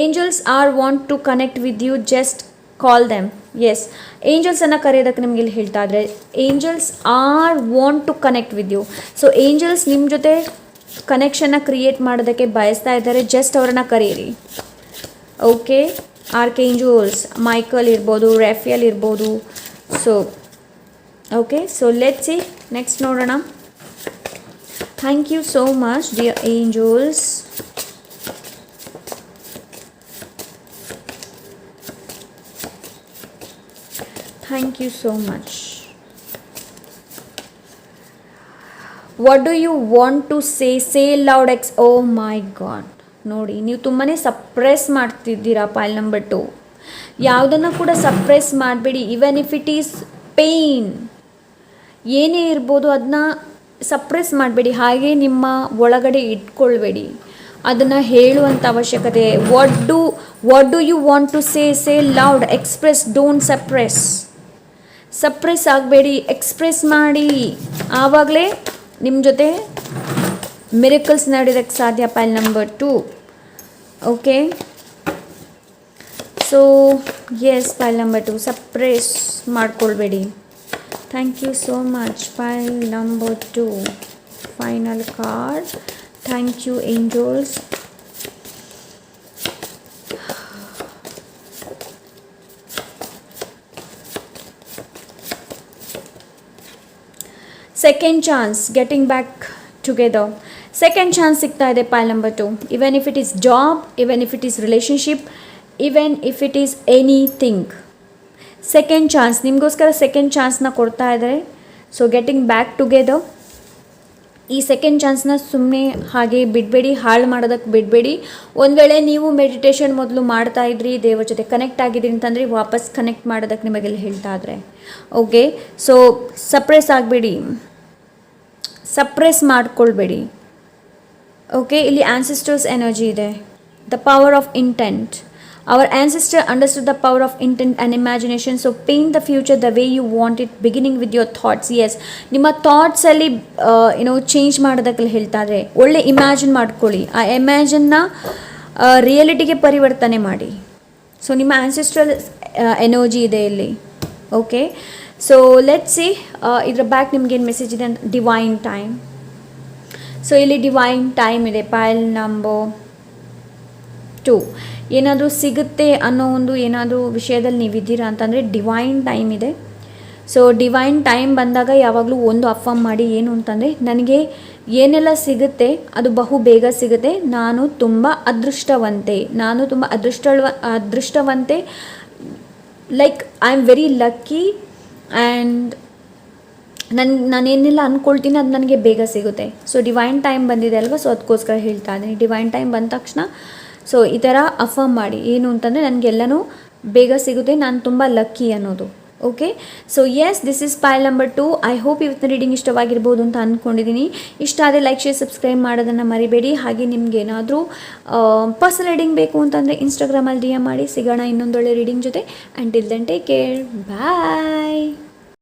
Angels are want to connect with you, just call them. Yes, ಏಂಜಲ್ಸನ್ನು ಕರೆಯೋದಕ್ಕೆ ನಿಮ್ಗೆ ಇಲ್ಲಿ ಹೇಳ್ತಾ ಇದ್ರೆ, angels are want to connect with you. So angels ನಿಮ್ಮ ಜೊತೆ ಕನೆಕ್ಷನ್ನ ಕ್ರಿಯೇಟ್ ಮಾಡೋದಕ್ಕೆ ಬಯಸ್ತಾ ಇದ್ದಾರೆ, ಜಸ್ಟ್ ಅವರನ್ನು ಕರೀರಿ. ಓಕೆ, ಆರ್ಕೇಂಜಲ್ಸ್ ಮೈಕಲ್ ಇರ್ಬೋದು, ರ್ಯಾಫಿಯಲ್ ಇರ್ಬೋದು. So okay, so let's see, next ನೋಡೋಣ. Thank you so much dear angels. Thank you so much. What do you want to say loud ex. Oh my God, ನೋಡಿ ನೀವು ತುಂಬಾ ಸಪ್ರೆಸ್ ಮಾಡ್ತಿದ್ದೀರಾ. ಪೈಲ್ ನಂಬರ್ 2 ಯಾವುದನ್ನು ಕೂಡ ಸಪ್ರೆಸ್ ಮಾಡಬೇಡಿ. Even if it is pain, ಏನೇ ಇರ್ಬೋದು, ಅದನ್ನ ಸಪ್ರೆಸ್ ಮಾಡಬೇಡಿ, ಹಾಗೆ ನಿಮ್ಮ ಒಳಗಡೆ ಇಟ್ಕೊಳ್ಬೇಡಿ. ಅದನ್ನು ಹೇಳುವಂಥ ಅವಶ್ಯಕತೆ. What do you want to say loud, express, don't suppress ಆಗಬೇಡಿ, ಎಕ್ಸ್ಪ್ರೆಸ್ ಮಾಡಿ. ಆವಾಗಲೇ ನಿಮ್ಮ ಜೊತೆ ಮಿರಕಲ್ಸ್ ನಡೆಯೋದಕ್ಕೆ ಸಾಧ್ಯ. Pile number 2 okay, so yes, pile number 2 suppress ಮಾಡ್ಕೊಳ್ಬೇಡಿ. Thank you so much. Pile number 2 final card. Thank you angels. Second chance, getting back together. Second chance ಸಿಗ್ತಾ ಇದೆ. Pile number 2, even if it is job, even if it is relationship, even if it is anything, second chance ನಿಮಗೋಸ್ಕರ ಸೆಕೆಂಡ್ ಚಾನ್ಸ್ನ ಕೊಡ್ತಾ ಇದ್ದಾರೆ. ಸೊ ಗೆಟಿಂಗ್ ಬ್ಯಾಕ್ ಟುಗೆದರ್, ಈ ಸೆಕೆಂಡ್ ಚಾನ್ಸ್ನ ಸುಮ್ಮನೆ ಹಾಗೆ ಬಿಡಬೇಡಿ, ಹಾಳು ಮಾಡೋದಕ್ಕೆ ಬಿಡಬೇಡಿ. ಒಂದು ವೇಳೆ ನೀವು ಮೆಡಿಟೇಷನ್ ಮೊದಲು ಮಾಡ್ತಾ ಇದ್ರಿ, ದೇವರ ಜೊತೆ ಕನೆಕ್ಟ್ ಆಗಿದ್ದೀರಿ ಅಂತಂದರೆ ವಾಪಸ್ ಕನೆಕ್ಟ್ ಮಾಡೋದಕ್ಕೆ ನಿಮಗೆಲ್ಲ ಹೇಳ್ತಾ ಇದ್ರೆ. ಓಕೆ, ಸೊ ಸಪ್ರೆಸ್ ಆಗಬೇಡಿ, ಸಪ್ರೆಸ್ ಮಾಡ್ಕೊಳ್ಬೇಡಿ. ಓಕೆ, ಇಲ್ಲಿ ಆನ್ಸೆಸ್ಟರ್ಸ್ ಎನರ್ಜಿ ಇದೆ. The power of intent. Our ancestor understood the power of intent and imagination. So paint the future the way you want it, beginning with your thoughts. Yes, ನಿಮ್ಮ ಥಾಟ್ಸಲ್ಲಿ ಚೇಂಜ್ ಮಾಡೋದಕ್ಕೆ ಹೇಳ್ತಾ ಇದ್ದಾರೆ. ಒಳ್ಳೆ ಇಮ್ಯಾಜಿನ್ ಮಾಡ್ಕೊಳ್ಳಿ, ಆ ಇಮ್ಯಾಜಿನ್ನ ರಿಯಾಲಿಟಿಗೆ ಪರಿವರ್ತನೆ ಮಾಡಿ. ಸೊ ನಿಮ್ಮ ಆನ್ಸೆಸ್ಟ್ರಲ್ ಎನರ್ಜಿ ಇದೆ ಇಲ್ಲಿ. ಓಕೆ, ಸೊ ಲೆಟ್ಸ್ ಸಿ ಇದರ ಬ್ಯಾಕ್ ನಿಮ್ಗೇನು ಮೆಸೇಜ್ ಇದೆ ಅಂತ. Divine time. ಸೊ ಇಲ್ಲಿ ಡಿವೈನ್ ಟೈಮ್ ಇದೆ, ಪೈಲ್ ನಂಬರ್ 2. ಏನಾದರೂ ಸಿಗುತ್ತೆ ಅನ್ನೋ ಒಂದು ಏನಾದರೂ ವಿಷಯದಲ್ಲಿ ನೀವಿದ್ದೀರಾ ಅಂತಂದರೆ ಡಿವೈನ್ ಟೈಮ್ ಇದೆ. ಸೊ ಡಿವೈನ್ ಟೈಮ್ ಬಂದಾಗ ಯಾವಾಗಲೂ ಒಂದು ಅಫರ್ಮ್ ಮಾಡಿ, ಏನು ಅಂತಂದರೆ ನನಗೆ ಏನೆಲ್ಲ ಸಿಗುತ್ತೆ ಅದು ಬಹು ಬೇಗ ಸಿಗುತ್ತೆ, ನಾನು ತುಂಬ ಅದೃಷ್ಟವಂತೆ, ಅದೃಷ್ಟವಂತೆ, like I am very lucky and ನಾನೇನೆಲ್ಲ ಅಂದ್ಕೊಳ್ತೀನಿ ಅದು ನನಗೆ ಬೇಗ ಸಿಗುತ್ತೆ. ಸೊ ಡಿವೈನ್ ಟೈಮ್ ಬಂದಿದೆ ಅಲ್ವಾ, ಸೊ ಅದಕ್ಕೋಸ್ಕರ ಹೇಳ್ತಾ ಇದ್ದೀನಿ. ಡಿವೈನ್ ಟೈಮ್ ಬಂದ ತಕ್ಷಣ ಸೊ ಈ ಥರ ಅಫರ್ಮ್ ಮಾಡಿ, ಏನು ಅಂತಂದರೆ ನನಗೆಲ್ಲನೂ ಬೇಗ ಸಿಗುತ್ತೆ, ನಾನು ತುಂಬ ಲಕ್ಕಿ ಅನ್ನೋದು. Okay, so yes, this is pile number 2. I hope ಇವತ್ತಿನ ರೀಡಿಂಗ್ ಇಷ್ಟವಾಗಿರ್ಬೋದು ಅಂತ ಅಂದ್ಕೊಂಡಿದ್ದೀನಿ. ಇಷ್ಟ ಆದರೆ ಲೈಕ್, ಶೇರ್, ಸಬ್ಸ್ಕ್ರೈಬ್ ಮಾಡೋದನ್ನು ಮರಿಬೇಡಿ. ಹಾಗೆ ನಿಮ್ಗೆ ಏನಾದರೂ ಪರ್ಸನಲ್ ರೀಡಿಂಗ್ ಬೇಕು ಅಂತಂದರೆ ಇನ್ಸ್ಟಾಗ್ರಾಮಲ್ಲಿ DM ಮಾಡಿ. ಸಿಗೋಣ ಇನ್ನೊಂದೊಳ್ಳೆ ರೀಡಿಂಗ್ ಜೊತೆ. And till then take care, bye.